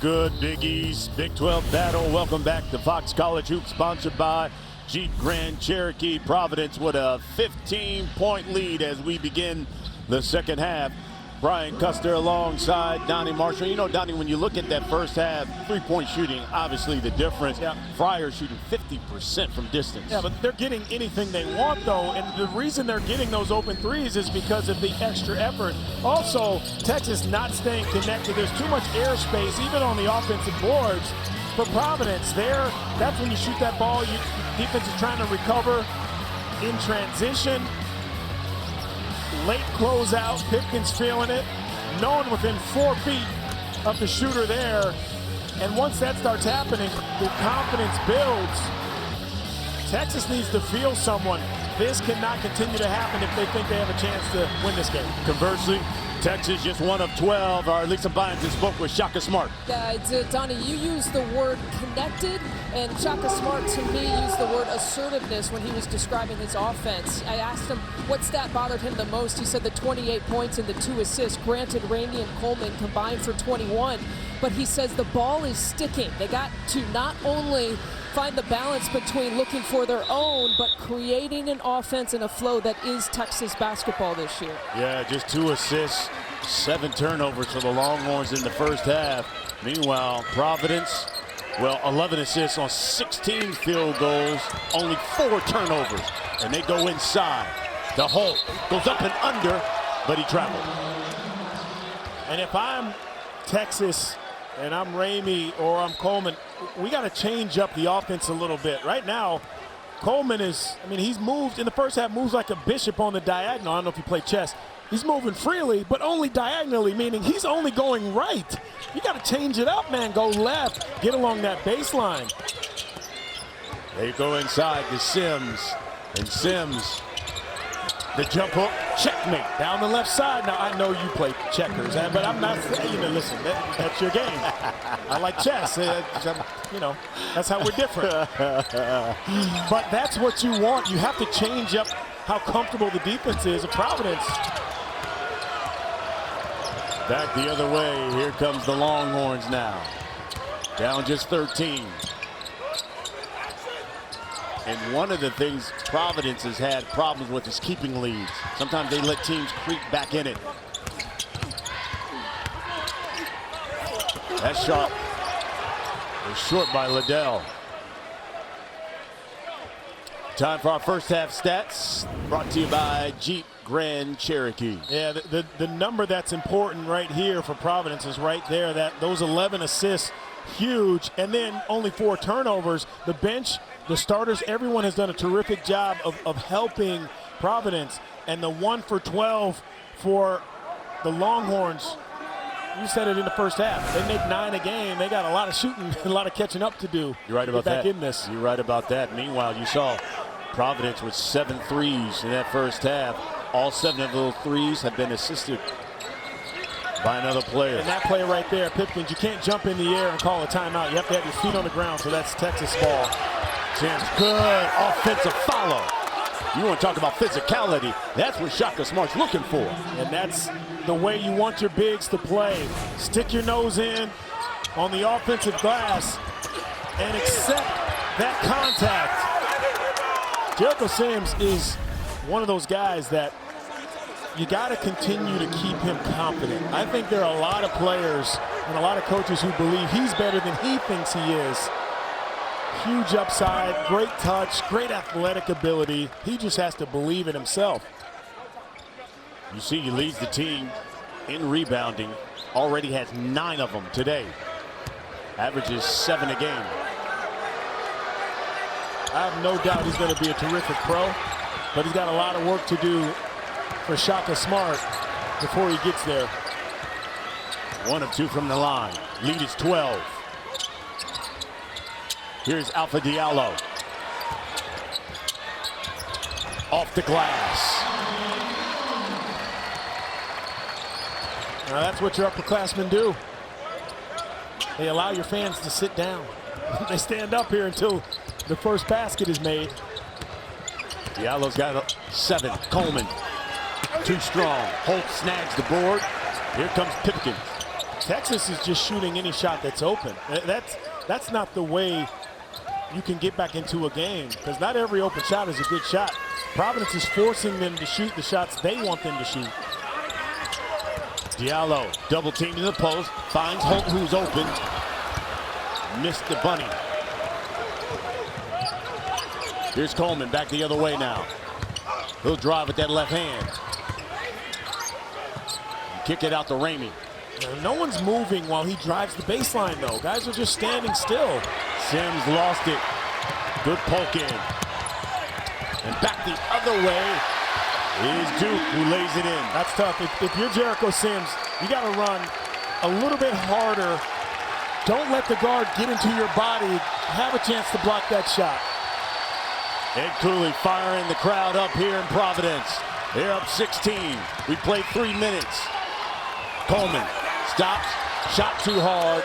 Good Big East Big 12 battle. Welcome back to Fox College Hoops, sponsored by Jeep Grand Cherokee. Providence with a 15-point lead as we begin the second half. Brian Custer alongside Donnie Marshall. You know, Donnie, when you look at that first half, 3-point shooting, obviously the difference. Yeah. Friars shooting 50% from distance. Yeah, but they're getting anything they want, though, and the reason they're getting those open threes is because of the extra effort. Also, Texas not staying connected. There's too much airspace, even on the offensive boards. For Providence, that's when you shoot that ball. Defense is trying to recover in transition. Late closeout, Pipkins feeling it. No one within 4 feet of the shooter there. And once that starts happening, the confidence builds. Texas needs to feel someone. This cannot continue to happen if they think they have a chance to win this game. Conversely, Texas just 1 of 12. Our Lisa Byington spoke with Shaka Smart. Donnie, you used the word connected, and Shaka Smart, to me, used the word assertiveness when he was describing his offense. I asked him what stat bothered him the most. He said the 28 points and the 2 assists. Granted, Ramey and Coleman combined for 21, but he says the ball is sticking. They got to not only find the balance between looking for their own, but creating an offense and a flow that is Texas basketball this year. Yeah, just 2 assists, 7 turnovers for the Longhorns in the first half. Meanwhile, Providence, well, 11 assists on 16 field goals, only 4 turnovers. And they go inside. The Holt goes up and under, but he traveled. And if I'm Texas and I'm Ramey or I'm Coleman, we got to change up the offense a little bit. Right now, Coleman is, I mean, he's moved in the first half, moves like a bishop on the diagonal. I don't know if you play chess. He's moving freely, but only diagonally, meaning he's only going right. You got to change it up, man. Go left, get along that baseline. They go inside to Sims, and Sims, the jump hook, checkmate. Down the left side. Now, I know you play checkers, but I'm not, listen, that's your game. I like chess. That's how we're different. But that's what you want. You have to change up how comfortable the defense is of Providence. Back the other way. Here comes the Longhorns now. Down just 13. And one of the things Providence has had problems with is keeping leads. Sometimes they let teams creep back in it. That shot was short by Liddell. Time for our first half stats, brought to you by Jeep Grand Cherokee. Yeah, the number that's important right here for Providence is right there. Those 11 assists, huge, and then only 4 turnovers. The bench, the starters, everyone has done a terrific job of helping Providence. And the 1 for 12 for the Longhorns, you said it in the first half. They make 9 a game. They got a lot of shooting and a lot of catching up to do. You're right about that. Back in this. You're right about that. Meanwhile, you saw Providence with 7 threes in that first half. All 7 of those threes have been assisted by another player. And that play right there, Pipkins, you can't jump in the air and call a timeout. You have to have your feet on the ground, so that's Texas ball. Sims, good offensive follow. You want to talk about physicality. That's what Shaka Smart's looking for. And that's the way you want your bigs to play. Stick your nose in on the offensive glass and accept that contact. Jericho Sims is one of those guys that you got to continue to keep him confident. I think there are a lot of players and a lot of coaches who believe he's better than he thinks he is. Huge upside, great touch, great athletic ability. He just has to believe in himself. You see, he leads the team in rebounding. Already has 9 of them today. Averages 7 a game. I have no doubt he's going to be a terrific pro, but he's got a lot of work to do for Shaka Smart before he gets there. 1 of 2 from the line. Lead is 12. Here's Alpha Diallo. Off the glass. Now that's what your upperclassmen do. They allow your fans to sit down. They stand up here until the first basket is made. Diallo's got 7. Coleman, too strong. Holt snags the board. Here comes Pipkins. Texas is just shooting any shot that's open. That's not the way you can get back into a game, because not every open shot is a good shot. Providence is forcing them to shoot the shots they want them to shoot. Diallo, double team to the post, finds Holt, who's open. Missed the bunny. Here's Coleman back the other way now. He'll drive with that left hand. Kick it out to Ramey. No one's moving while he drives the baseline, though. Guys are just standing still. Sims lost it. Good poke in. And back the other way is Duke, who lays it in. That's tough. If you're Jericho Sims, you got to run a little bit harder. Don't let the guard get into your body. Have a chance to block that shot. Ed Cooley firing the crowd up here in Providence. They're up 16. We played 3 minutes. Coleman stops, shot too hard.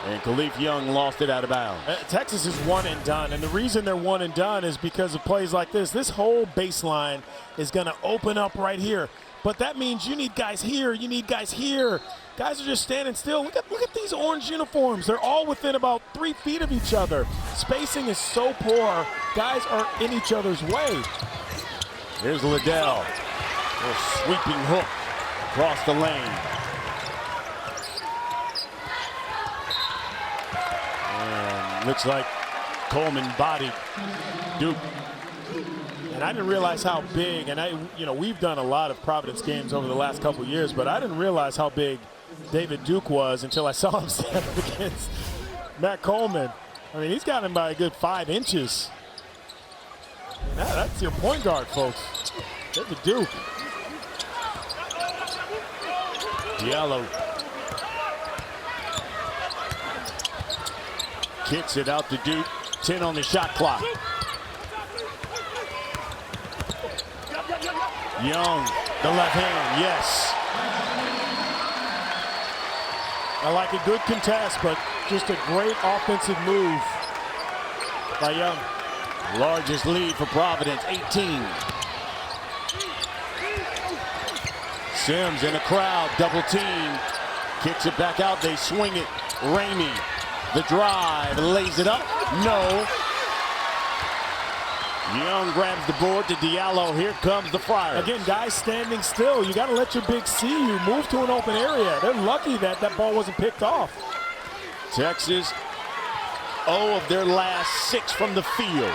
And Khalif Young lost it out of bounds. Texas is one and done, and the reason they're one and done is because of plays like this. This whole baseline is going to open up right here. But that means you need guys here, you need guys here. Guys are just standing still. Look at these orange uniforms. They're all within about 3 feet of each other. Spacing is so poor. Guys are in each other's way. Here's Liddell. A sweeping hook Across the lane. And looks like Coleman bodied Duke. And I didn't realize how big, and we've done a lot of Providence games over the last couple of years, but I didn't realize how big David Duke was until I saw him stand up against Matt Coleman. I mean, he's got him by a good 5 inches. That's your point guard, folks. David Duke. Diallo kicks it out to Duke. 10 on the shot clock. Young, the left hand, yes. I like a good contest, but just a great offensive move by Young. Largest lead for Providence, 18. Sims in a crowd, double team. Kicks it back out, they swing it. Ramey, the drive, lays it up, no. Young grabs the board to Diallo. Here comes the Friars. Again, guys standing still. You got to let your big see you. Move to an open area. They're lucky that that ball wasn't picked off. Texas, 0 of their last 6 from the field.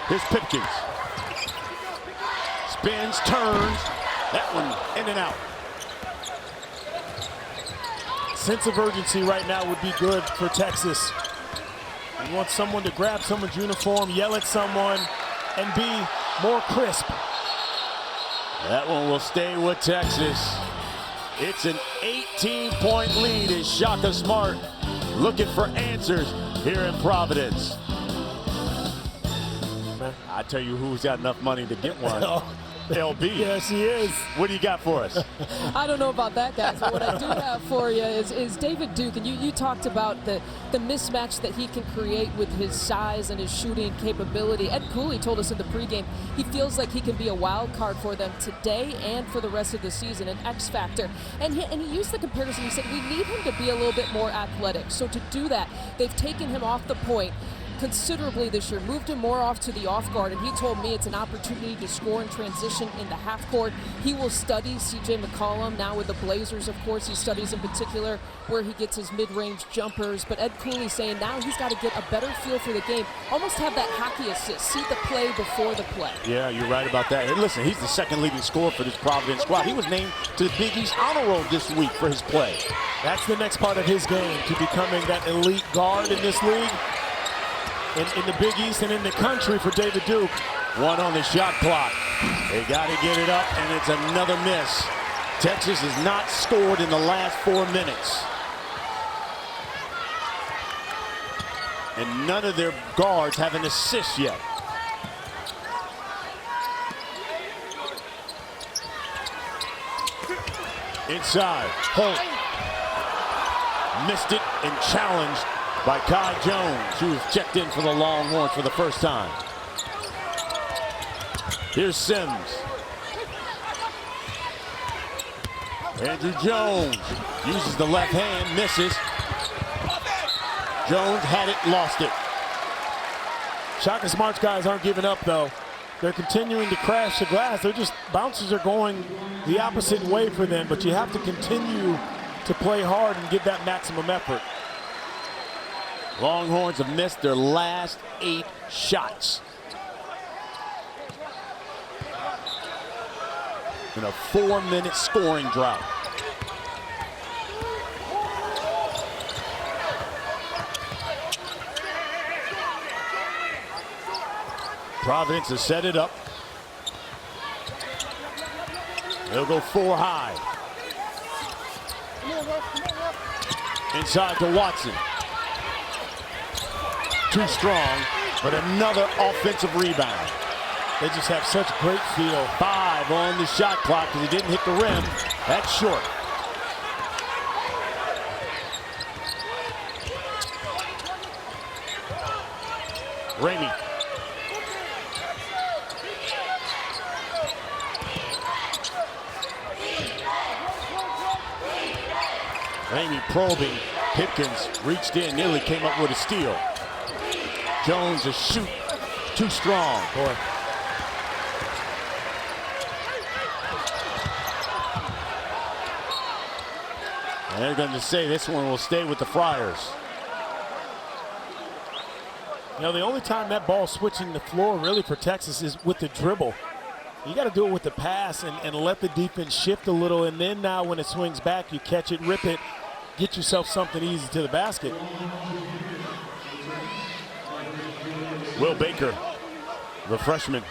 Here's Pipkins. Spins, turns. That one in and out. Sense of urgency right now would be good for Texas. You want someone to grab someone's uniform, yell at someone, and be more crisp. That one will stay with Texas. It's an 18-point lead as Shaka Smart looking for answers here in Providence. I tell you who's got enough money to get one. LB. Yes, he is. What do you got for us? I don't know about that, guys, but what I do have for you is David Duke. And you talked about the mismatch that he can create with his size and his shooting capability. Ed Cooley told us in the pregame he feels like he can be a wild card for them today and for the rest of the season, an X factor. And he used the comparison. He said, we need him to be a little bit more athletic. So to do that, they've taken him off the point considerably this year, moved him more off to the off guard, and he told me it's an opportunity to score in transition in the half court. He will study C.J. McCollum now with the Blazers, of course. He studies in particular where he gets his mid-range jumpers, but Ed Cooley saying now he's got to get a better feel for the game, almost have that hockey assist, see the play before the play. Yeah, you're right about that. And listen, he's the second leading scorer for this Providence squad. He was named to the Big East Honor Roll this week for his play. That's the next part of his game, to becoming that elite guard in this league. In the Big East and in the country for David Duke. 1 on the shot clock. They got to get it up, and it's another miss. Texas has not scored in the last 4 minutes. And none of their guards have an assist yet. Inside, Holt. Missed it and challenged by Kai Jones, who was checked in for the Longhorns for the first time. Here's Sims. Andrew Jones uses the left hand, misses. Jones had it, lost it. Shaka Smart's guys aren't giving up, though. They're continuing to crash the glass. They're just, bounces are going the opposite way for them, but you have to continue to play hard and give that maximum effort. Longhorns have missed their last 8 shots. In a 4-minute scoring drought. Providence has set it up. They'll go 4 high. Inside to Watson. Too strong, but another offensive rebound. They just have such great feel. 5 on the shot clock because he didn't hit the rim. That's short. Ramey. Ramey probing. Pipkins reached in, nearly came up with a steal. Jones a shoot, too strong. Boy. And they're going to say this one will stay with the Friars. You know, the only time that ball switching the floor really for Texas is with the dribble. You got to do it with the pass and let the defense shift a little, and then now when it swings back, you catch it, rip it, get yourself something easy to the basket. Will Baker, the freshman.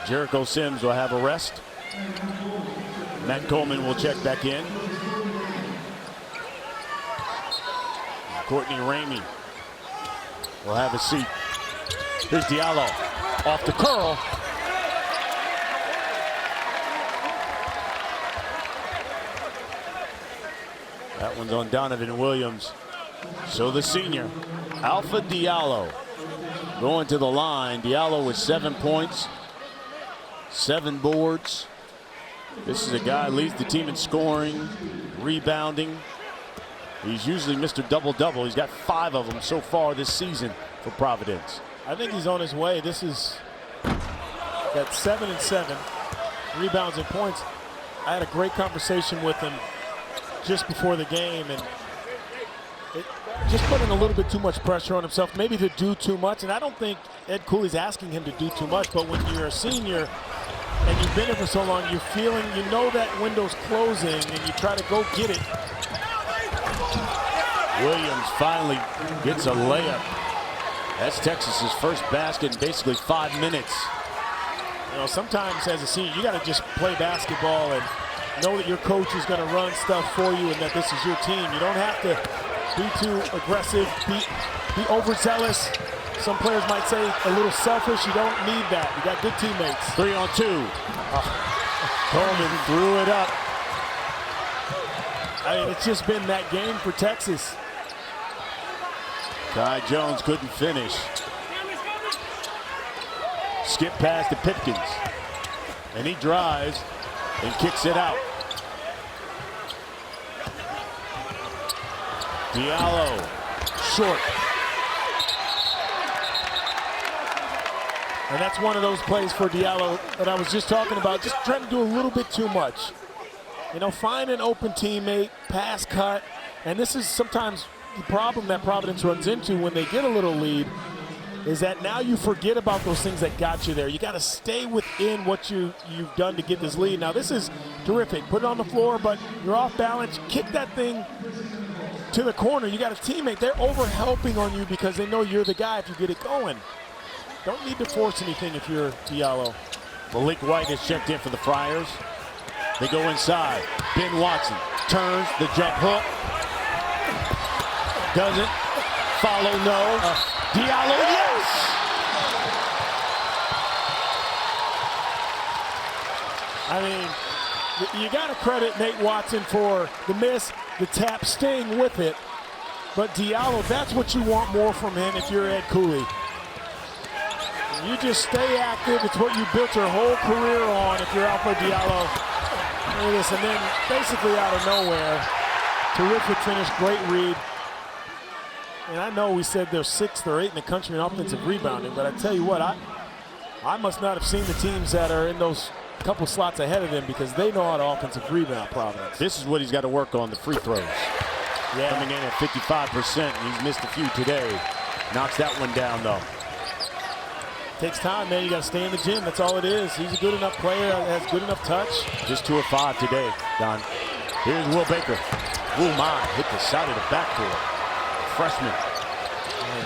Jericho Sims will have a rest. Matt Coleman will check back in. Courtney Ramey will have a seat. Here's Diallo off the curl. That one's on Donovan Williams. So the senior, Alpha Diallo, going to the line. Diallo with 7 points, 7 boards. This is a guy who leads the team in scoring, rebounding. He's usually Mr. Double-Double. He's got 5 of them so far this season for Providence. I think he's on his way. This is got 7 and 7 rebounds and points. I had a great conversation with him just before the game, and just putting a little bit too much pressure on himself, maybe to do too much. And I don't think Ed Cooley's asking him to do too much, but when you're a senior and you've been here for so long, you're feeling, you know that window's closing, and you try to go get it. Williams finally gets a layup. That's Texas's first basket in basically 5 minutes. You know, sometimes as a senior, you got to just play basketball and know that your coach is going to run stuff for you and that this is your team. You don't have to be too aggressive, be overzealous. Some players might say a little selfish. You don't need that. You got good teammates. 3 on 2. Coleman threw it up. I mean, it's just been that game for Texas. Ty Jones couldn't finish. Skip pass to Pipkins. And he drives and kicks it out. Diallo, short. And that's one of those plays for Diallo that I was just talking about, just trying to do a little bit too much. You know, find an open teammate, pass cut, and this is sometimes the problem that Providence runs into when they get a little lead, is that now you forget about those things that got you there. You got to stay within what you've done to get this lead. Now, this is terrific. Put it on the floor, but you're off balance. Kick that thing to the corner. You got a teammate. They're over-helping on you because they know you're the guy if you get it going. Don't need to force anything if you're Diallo. Malik White has checked in for the Friars. They go inside. Ben Watson turns the jump hook. Doesn't. Follow, no. Diallo, yes! I mean, you got to credit Nate Watson for the miss, the tap, staying with it. But Diallo, that's what you want more from him if you're Ed Cooley. You just stay active. It's what you built your whole career on if you're Alpha Diallo. Look at this, and then basically out of nowhere, terrific finish, great read. And I know we said they're 6th or 8th in the country in offensive rebounding, but I tell you what, I must not have seen the teams that are in those couple slots ahead of them because they know how to offensive rebound, Providence. This is what he's got to work on, the free throws. Yeah. Coming in at 55%, and he's missed a few today. Knocks that one down, though. Takes time, man. You got to stay in the gym. That's all it is. He's a good enough player, has good enough touch. Just 2 of 5 today, Don. Here's Will Baker. Oh, my. Hit the side of the backboard. Freshman.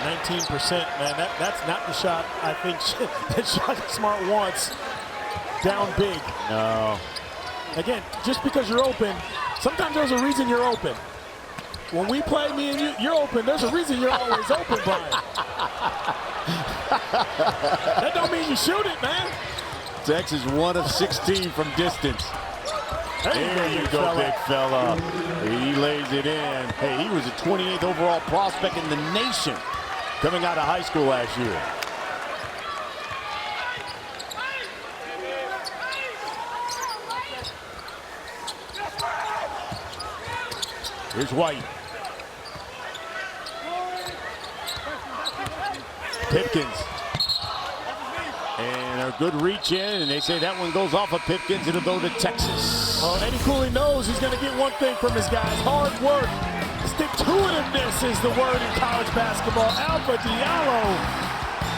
19%, man. That's not the shot I think that Shaka Smart wants down big. No. Again, just because you're open, sometimes there's a reason you're open. When we play, me and you, you're open. There's a reason you're always open, Brian. That don't mean you shoot it, man. Texas 1 of 16 from distance. There you go, big fella. He lays it in. Hey, he was the 28th overall prospect in the nation coming out of high school last year. Here's White. Pipkins. And And a good reach in, and they say that one goes off of Pipkins. It'll go to Texas. Well, Eddie Cooley knows he's going to get one thing from his guys: hard work. Stick-to-itiveness is the word in college basketball. Alpha Diallo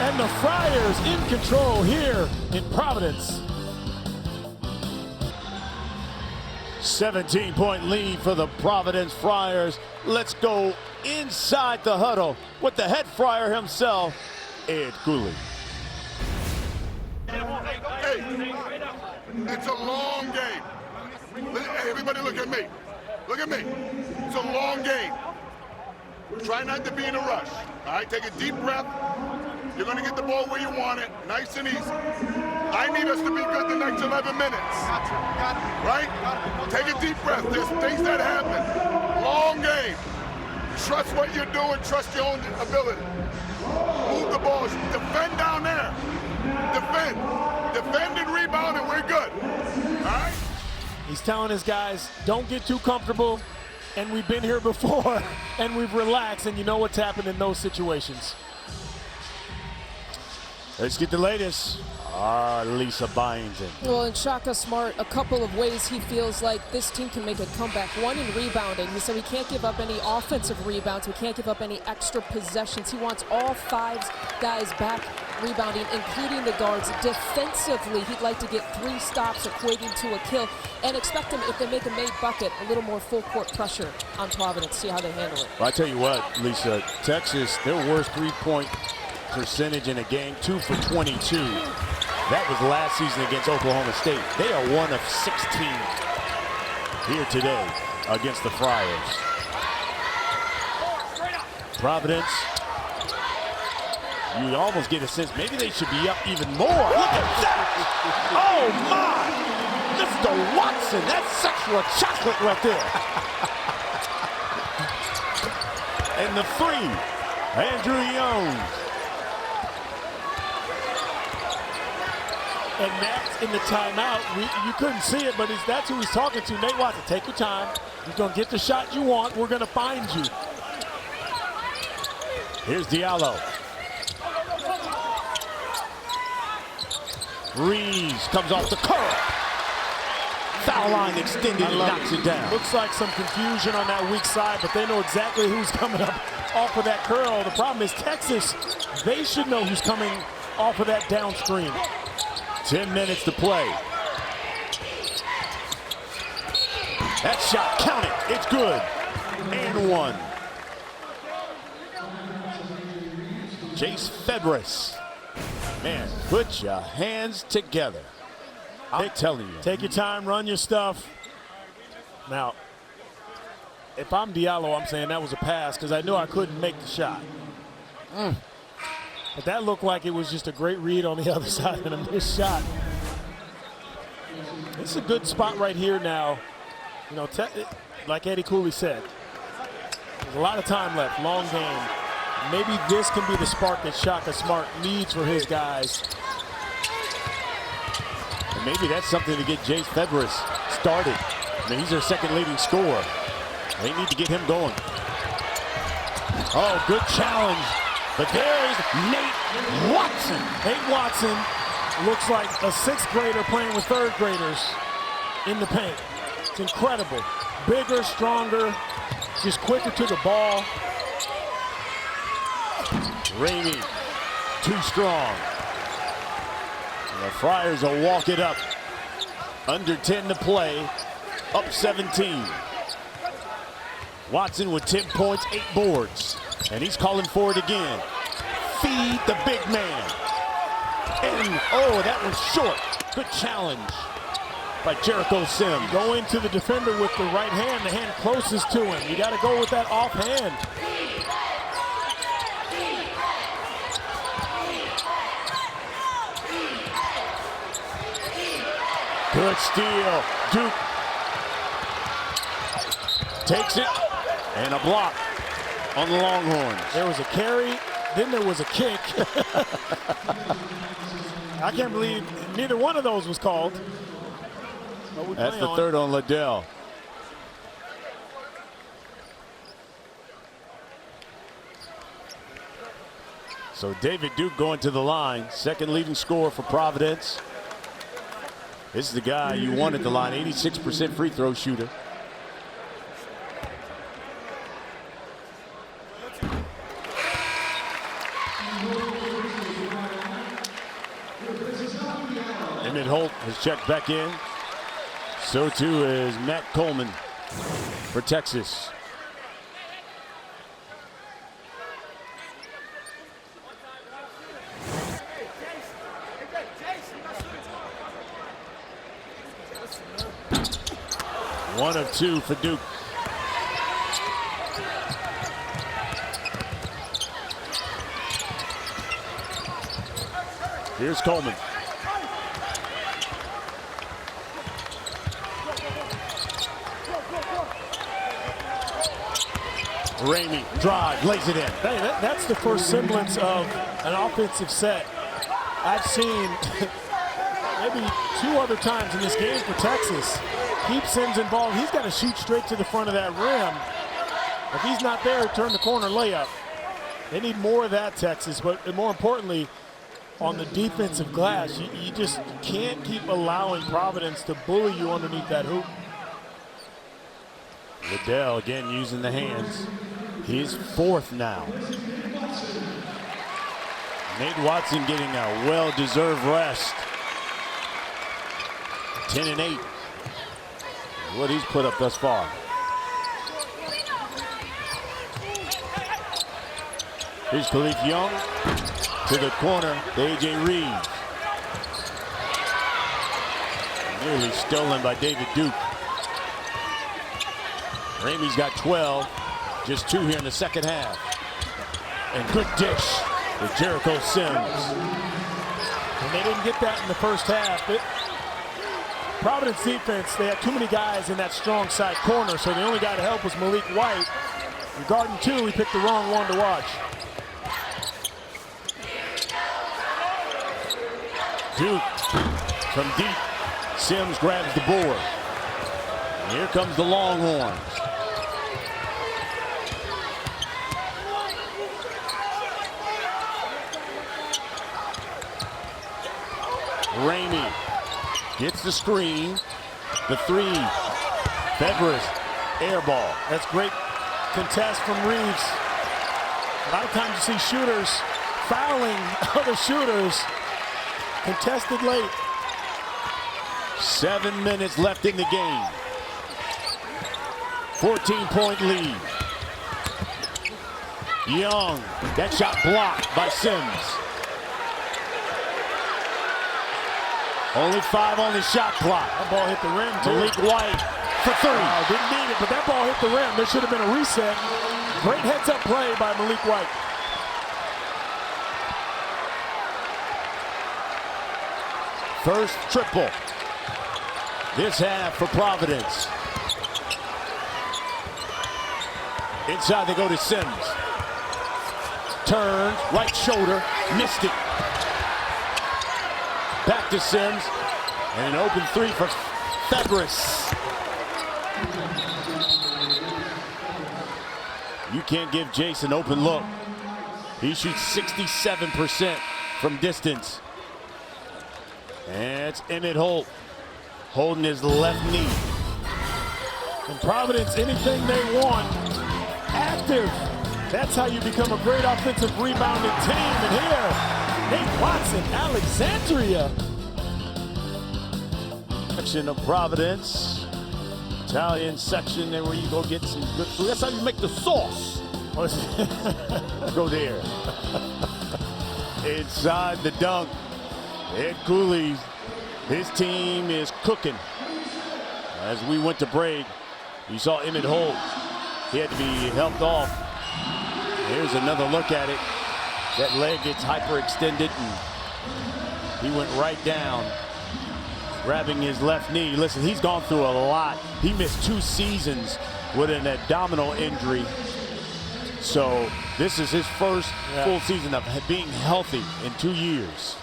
and the Friars in control here in Providence. 17-point lead for the Providence Friars. Let's go inside the huddle with the head Friar himself, Ed Cooley. Hey, it's a long game. Hey, everybody look at me. Look at me. It's a long game. Try not to be in a rush. All right, take a deep breath. You're going to get the ball where you want it, nice and easy. I need us to be good the next 11 minutes. Right? Take a deep breath. There's things that happen. Long game. Trust what you're doing. Trust your own ability. Move the balls. Defend down there. Defend. Defend and rebound, and we're good. All right? He's telling his guys, don't get too comfortable, and we've been here before, and we've relaxed, and you know what's happened in those situations. Let's get the latest. Lisa Byington. Well, and Shaka Smart, a couple of ways he feels like this team can make a comeback. One, in rebounding. He said we can't give up any offensive rebounds. We can't give up any extra possessions. He wants all 5 guys back rebounding, including the guards. Defensively, he'd like to get 3 stops equating to a kill, and expect them, if they make a made bucket, a little more full court pressure on Providence. See how they handle it. Well, I tell you what, Lisa, Texas, their worst 3-point percentage in a game, 2 for 22. That was last season against Oklahoma State. They are 1 of 16 here today against the Friars. Providence, you almost get a sense maybe they should be up even more. Look at that! Oh my! Mr. Watson, that's sexual chocolate right there. And the 3, Andrew Young. And that's in the timeout. You couldn't see it, but that's who he's talking to. Nate Watson, take your time. You're going to get the shot you want. We're going to find you. Here's Diallo. Reeves comes off the curl. Foul line extended and knocks it down. Looks like some confusion on that weak side, but they know exactly who's coming up off of that curl. The problem is Texas, they should know who's coming off of that downstream. 10 minutes to play. That shot counted. It's good. And 1. Jace Febres. Man, put your hands together. I'm telling you. Take your time, run your stuff. Now, if I'm Diallo, I'm saying that was a pass because I knew I couldn't make the shot. But that looked like it was just a great read on the other side and a missed shot. It's a good spot right here now. You know, like Eddie Cooley said, there's a lot of time left, long game. Maybe this can be the spark that Shaka Smart needs for his guys. And maybe that's something to get Jace Febres started. I mean, he's their second leading scorer. They need to get him going. Oh, good challenge. But there's Nate Watson. Nate Watson looks like a 6th grader playing with 3rd graders in the paint. It's incredible. Bigger, stronger, just quicker to the ball. Ramey, too strong. And the Friars will walk it up. Under 10 to play, up 17. Watson with 10 points, 8 boards. And he's calling for it again. Feed the big man. And, oh, that was short. Good challenge by Jericho Sims. Go into the defender with the right hand, the hand closest to him. You got to go with that offhand. Good steal. Duke takes it, and a block on the Longhorns. There was a carry, then there was a kick. I can't believe neither one of those was called. That's the 3rd on Liddell. So David Duke going to the line, second leading scorer for Providence. This is the guy you want at the line, 86% free throw shooter. Emmett Holt has checked back in. So too is Matt Coleman for Texas. One of two for Duke. Here's Coleman. Ramey drive, lays it in. Hey, that's the first semblance of an offensive set I've seen maybe 2 other times in this game for Texas. Keep Sims involved. He's got to shoot straight to the front of that rim. If he's not there, turn the corner layup. They need more of that, Texas. But more importantly, on the defensive glass, you just can't keep allowing Providence to bully you underneath that hoop. Liddell again using the hands. His 4th now. Nate Watson getting a well-deserved rest. 10 and 8. What he's put up thus far. Here's Khalif Young to the corner to A.J. Reeves. Nearly stolen by David Duke. Ramey's got 12, just 2 here in the second half. And good dish with Jericho Sims. And they didn't get that in the first half. Providence defense, they had too many guys in that strong side corner, so the only guy to help was Malik White. Regarding 2, he picked the wrong one to watch. Duke from deep. Sims grabs the board. And here comes the Longhorns. Ramey gets the screen. The 3. Febres, air ball. That's great contest from Reeves. A lot of times you see shooters fouling other shooters. Contested late. 7 minutes left in the game. 14-point lead. Young, that shot blocked by Sims. Only 5 on the shot clock. That ball hit the rim, too. Malik White for 3. Didn't need it, but that ball hit the rim. There should have been a reset. Great heads-up play by Malik White. First triple this half for Providence. Inside they go to Sims. Turns, right shoulder, missed it. Back to Sims, and an open 3 for Febres. You can't give Jace an open look. He shoots 67% from distance. And it's Emmett Holt holding his left knee. And Providence, anything they want, active. That's how you become a great offensive rebounding team. And here, Nate Watson, Alexandria. Section of Providence. Italian section there where you go get some good food. That's how you make the sauce. Go there. Inside the dunk. Ed Cooley, his team is cooking. As we went to break, you saw Emmett Holt. He had to be helped off. Here's another look at it. That leg gets hyperextended, and he went right down, grabbing his left knee. Listen, he's gone through a lot. He missed 2 seasons with an abdominal injury. So this is his first full season of being healthy in 2 years.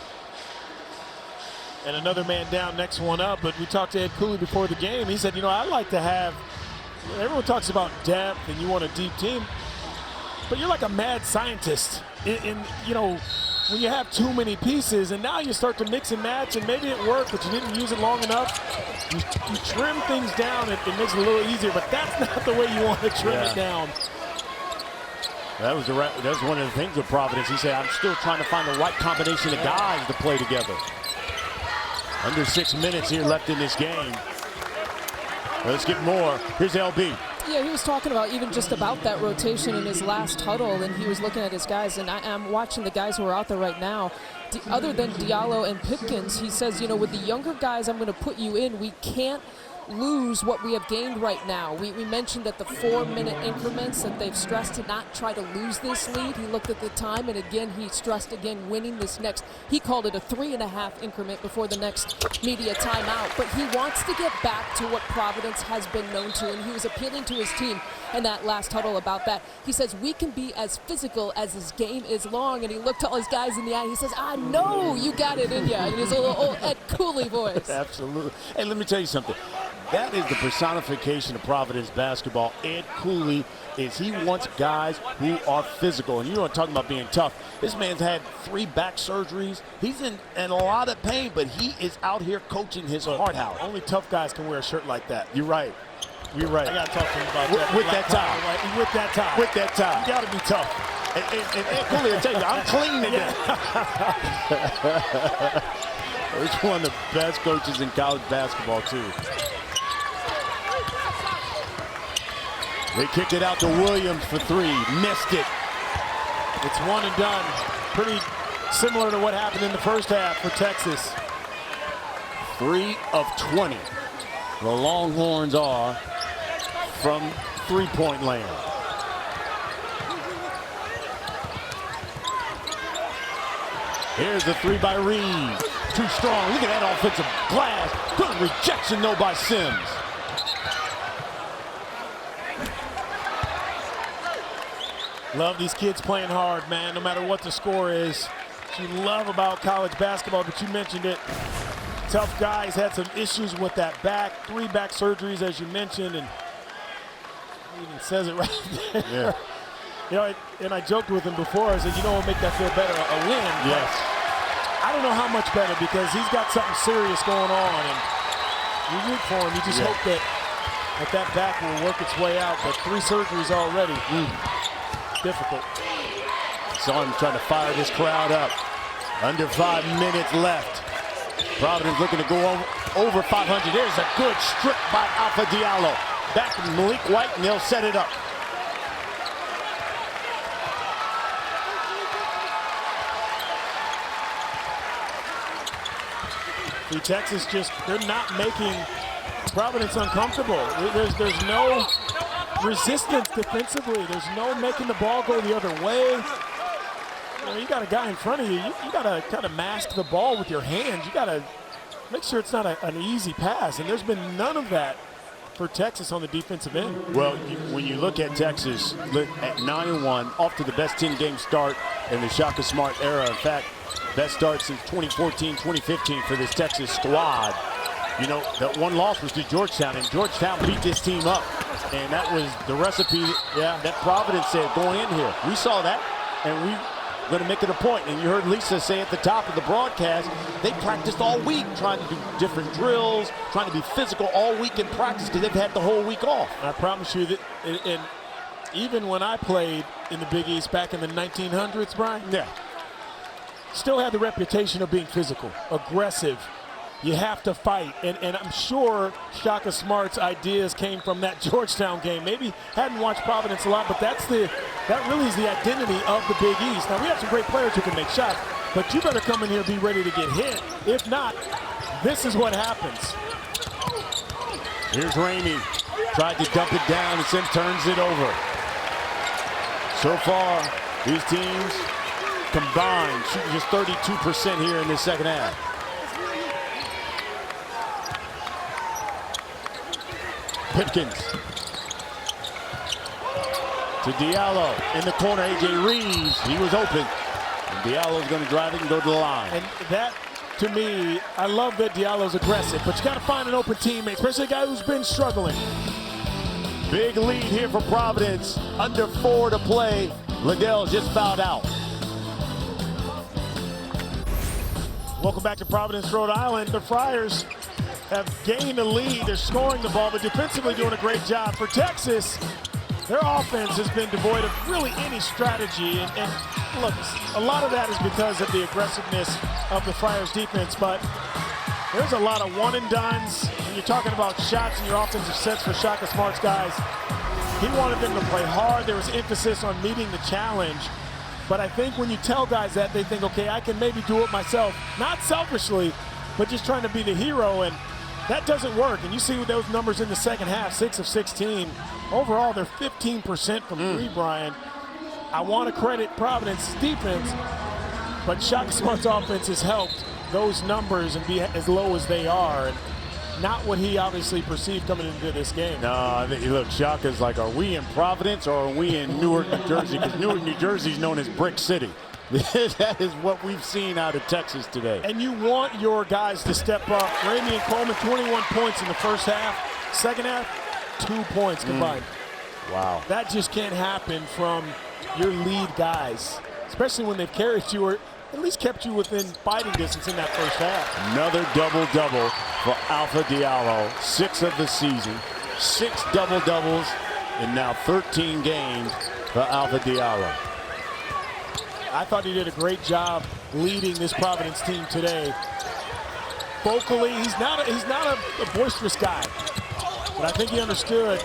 And another man down, next one up. But we talked to Ed Cooley before the game. He said, you know, I like to have, everyone talks about depth and you want a deep team, but you're like a mad scientist in you know, when you have too many pieces and now you start to mix and match and maybe it worked, but you didn't use it long enough, you trim things down, it makes it a little easier, but that's not the way you want to trim it down. That was one of the things with Providence. He said, I'm still trying to find the right combination of guys to play together. Under 6 minutes here left in this game. Let's get more. Here's LB. Yeah, he was talking about even just about that rotation in his last huddle, and he was looking at his guys, and I'm watching the guys who are out there right now. Other than Diallo and Pipkins, he says, you know, with the younger guys I'm going to put you in, we can't lose what we have gained right now. We mentioned that the 4-minute increments that they've stressed to not try to lose this lead. He looked at the time, and again, he stressed again winning this next. He called it a 3.5 increment before the next media timeout. But he wants to get back to what Providence has been known to, and he was appealing to his team in that last huddle about that. He says, we can be as physical as this game is long, and he looked all his guys in the eye. He says, I know you got it in you. And his little old Ed Cooley voice. Absolutely. Hey, let me tell you something. That is the personification of Providence basketball. Ed Cooley he wants guys who are physical. And you know, talking about being tough. This man's had 3 back surgeries. He's in a lot of pain, but he is out here coaching his heart out. Only tough guys can wear a shirt like that. You're right. You're right. I got to talk to him about that. With that tie. With that tie. With that tie. You got to be tough. And Ed Cooley will tell you, I'm clean today. He's one of the best coaches in college basketball, too. They kicked it out to Williams for 3. Missed it. It's one and done. Pretty similar to what happened in the first half for Texas. 3 of 20. The Longhorns are from three-point land. Here's the 3 by Reed. Too strong. Look at that offensive glass. Good rejection, though, by Sims. Love these kids playing hard, man, no matter what the score is. What you love about college basketball, but you mentioned it. Tough guys, had some issues with that back. 3 back surgeries, as you mentioned, and he even says it right there. Yeah. You know, and I joked with him before. I said, you know what would make that feel better? A win. Yes. I don't know how much better because he's got something serious going on, and you root for him. You just hope that back will work its way out. But 3 surgeries already. Difficult. Saw him trying to fire this crowd up. Under 5 minutes left. Providence looking to go over 500. There's a good strip by Alpha Diallo. Back to Malik White, and they'll set it up. Texas they're not making Providence uncomfortable. There's no resistance defensively. There's no making the ball go the other way. You got a guy in front of you. You got to kind of mask the ball with your hands. You got to make sure it's not an easy pass. And there's been none of that for Texas on the defensive end. Well, when you look at Texas at 9-1, off to the best 10-game start in the Shaka Smart era. In fact, best start since 2014, 2015 for this Texas squad. You know, that one loss was to Georgetown, and Georgetown beat this team up. And that was the recipe that Providence said going in here. We saw that, and we're going to make it a point. And you heard Lisa say at the top of the broadcast, they practiced all week trying to do different drills, trying to be physical all week in practice because they've had the whole week off. I promise you that, and even when I played in the Big East back in the 1900s, Brian, still had the reputation of being physical, aggressive. You have to fight, and I'm sure Shaka Smart's ideas came from that Georgetown game. Maybe hadn't watched Providence a lot, but that really is the identity of the Big East. Now, we have some great players who can make shots, but you better come in here and be ready to get hit. If not, this is what happens. Here's Ramey. Tried to dump it down, and Sim turns it over. So far, these teams combined shooting just 32% here in the second half. Pipkins to Diallo in the corner. A.J. Reeves, he was open. And Diallo's going to drive it and go to the line. And that, to me, I love that Diallo's aggressive, but you got to find an open teammate, especially a guy who's been struggling. Big lead here for Providence. Under 4 to play. Liddell's just fouled out. Welcome back to Providence, Rhode Island. The Friars have gained a lead. They're scoring the ball, but defensively doing a great job. For Texas, their offense has been devoid of really any strategy. And look, a lot of that is because of the aggressiveness of the Friars defense, but there's a lot of one-and-dones. When you're talking about shots in your offensive sets for Shaka Smart's guys, he wanted them to play hard. There was emphasis on meeting the challenge. But I think when you tell guys that, they think, okay, I can maybe do it myself. Not selfishly, but just trying to be the hero. And that doesn't work. And you see those numbers in the second half, 6 of 16. Overall, they're 15% from three, Brian. I want to credit Providence's defense, but Shaka Smart's offense has helped those numbers and be as low as they are. And not what he obviously perceived coming into this game. No, look, Shaka's like, are we in Providence or are we in Newark, New Jersey? Because Newark, New Jersey is known as Brick City. That is what we've seen out of Texas today. And you want your guys to step up. Ramey and Coleman, 21 points in the first half. Second half, 2 points combined. Wow. That just can't happen from your lead guys, especially when they've carried you or at least kept you within fighting distance in that first half. Another double-double for Alpha Diallo. 6 of the season. 6 double-doubles in now 13 games for Alpha Diallo. I thought he did a great job leading this Providence team today. Vocally, he's not a boisterous guy, but I think he understood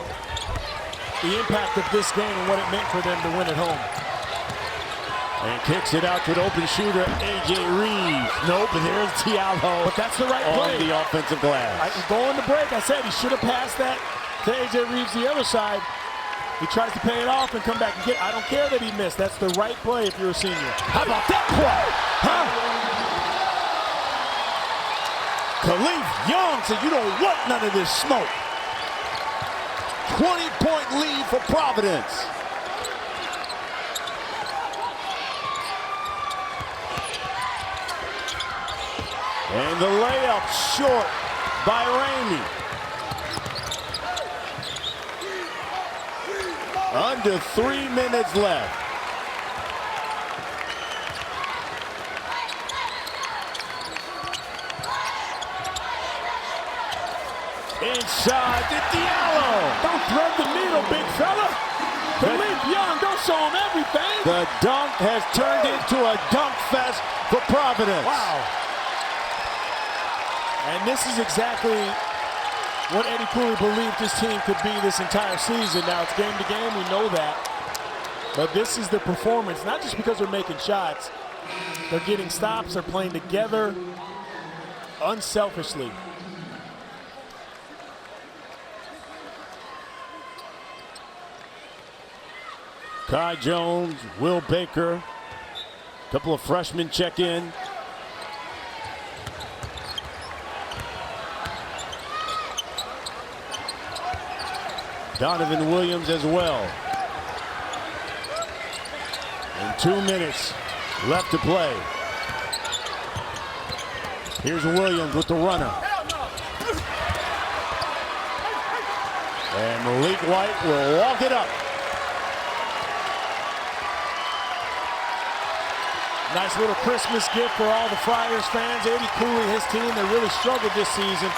the impact of this game and what it meant for them to win at home. And kicks it out to an open shooter, A.J. Reeves. Nope, and there's Diallo. But that's the right play. On the offensive glass. Going to break, I said he should have passed that to A.J. Reeves the other side. He tries to pay it off and come back and get it. I don't care that he missed. That's the right play if you're a senior. How about that play? Huh? Khalif Young said, you don't want none of this smoke. 20-point lead for Providence. And the layup short by Ramey. Under 3 minutes left. Inside to Diallo. Don't thread the needle, big fella. Khalif Young, don't show him everything. The dunk has turned into a dunk fest for Providence. Wow. And this is exactly what Eddie Cooley believed his team could be this entire season. Now it's game to game, we know that. But this is the performance, not just because they're making shots. They're getting stops, they're playing together unselfishly. Kai Jones, Will Baker, a couple of freshmen check in. Donovan Williams as well. And 2 minutes left to play. Here's Williams with the runner. And Malik White will walk it up. Nice little Christmas gift for all the Friars fans. Eddie Cooley, his team, they really struggled this season.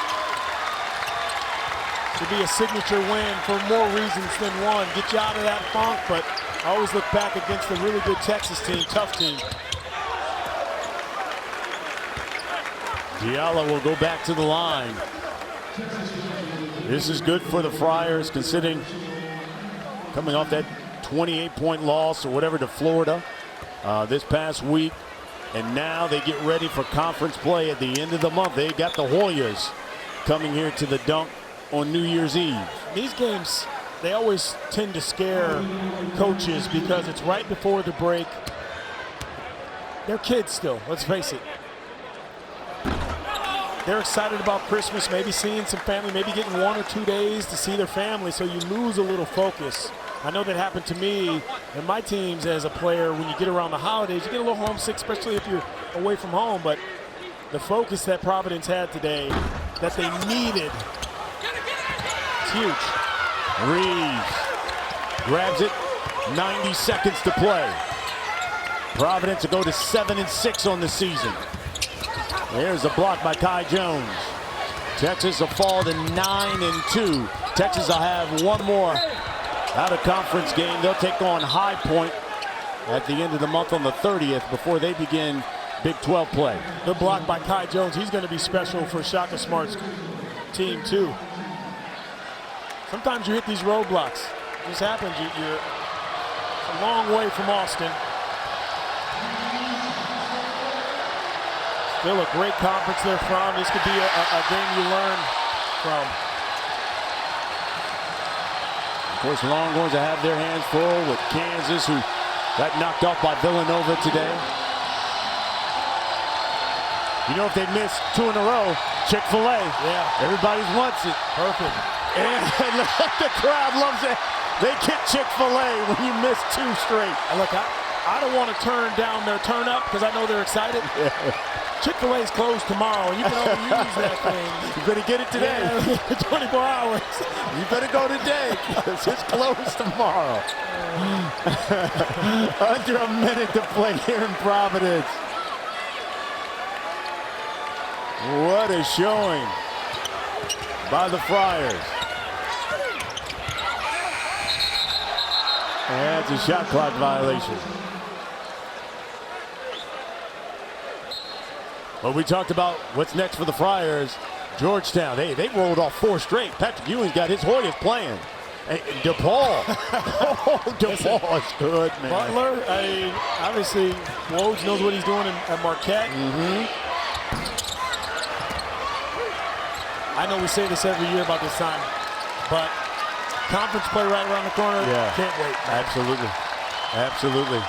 To be a signature win for more reasons than one. Get you out of that funk, but I always look back against a really good Texas team, tough team. Diallo will go back to the line. This is good for the Friars, considering coming off that 28-point loss or whatever to Florida this past week. And now they get ready for conference play at the end of the month. They got the Hoyas coming here to the Dunk on New Year's Eve. These games, they always tend to scare coaches because it's right before the break. They're kids still, let's face it. They're excited about Christmas, maybe seeing some family, maybe getting 1 or 2 days to see their family, so you lose a little focus. I know that happened to me and my teams as a player. When you get around the holidays, you get a little homesick, especially if you're away from home. But the focus that Providence had today, that they needed, it's huge. Reeves grabs it, 90 seconds to play. Providence will go to 7-6 on the season. There's a block by Kai Jones. Texas will fall to 9-2. Texas will have one more out-of-conference game. They'll take on High Point at the end of the month on the 30th before they begin Big 12 play. Good block by Kai Jones. He's going to be special for Shaka Smart's team, too. Sometimes you hit these roadblocks. It just happens. You're a long way from Austin. Still a great conference they're from. This could be a game you learn from. Of course, the Longhorns have their hands full with Kansas, who got knocked off by Villanova today. You know, if they miss 2 in a row, Chick-fil-A. Yeah. Everybody wants it. Perfect. And the crowd loves it. They get Chick-fil-A when you miss 2 straight. And look, I don't want to turn down their turn up because I know they're excited. Yeah. Chick-fil-A's closed tomorrow, and you can only use that thing. You better get it today. Yeah, 24 hours. You better go today because it's closed tomorrow. Under a minute to play here in Providence. What a showing by the Friars. And it's a shot clock violation. But we talked about what's next for the Friars. Georgetown, they rolled off 4 straight. Patrick Ewing's got his Hoyas playing. And DePaul. Oh, DePaul is good, man. Butler, obviously, Woj knows what he's doing at Marquette. I know we say this every year about this time, but conference play right around the corner. Yeah. Can't wait. Absolutely. Absolutely.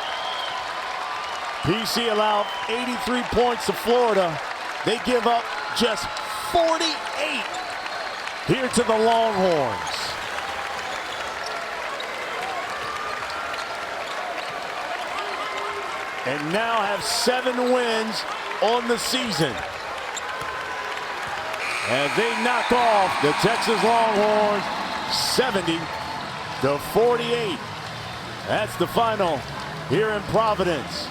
PC allowed 83 points to Florida. They give up just 48 here to the Longhorns. And now have 7 wins on the season. And they knock off the Texas Longhorns 70-48. That's the final here in Providence.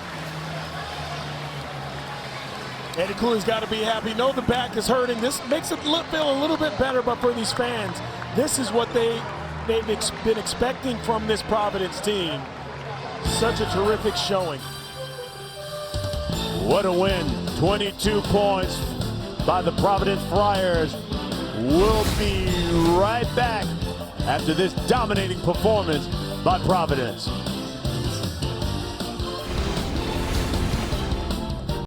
Eddie Cooley's got to be happy. Know the back is hurting. This makes it feel a little bit better, but for these fans, this is what they've been expecting from this Providence team. Such a terrific showing. What a win. 22 points by the Providence Friars. We'll be right back after this dominating performance by Providence.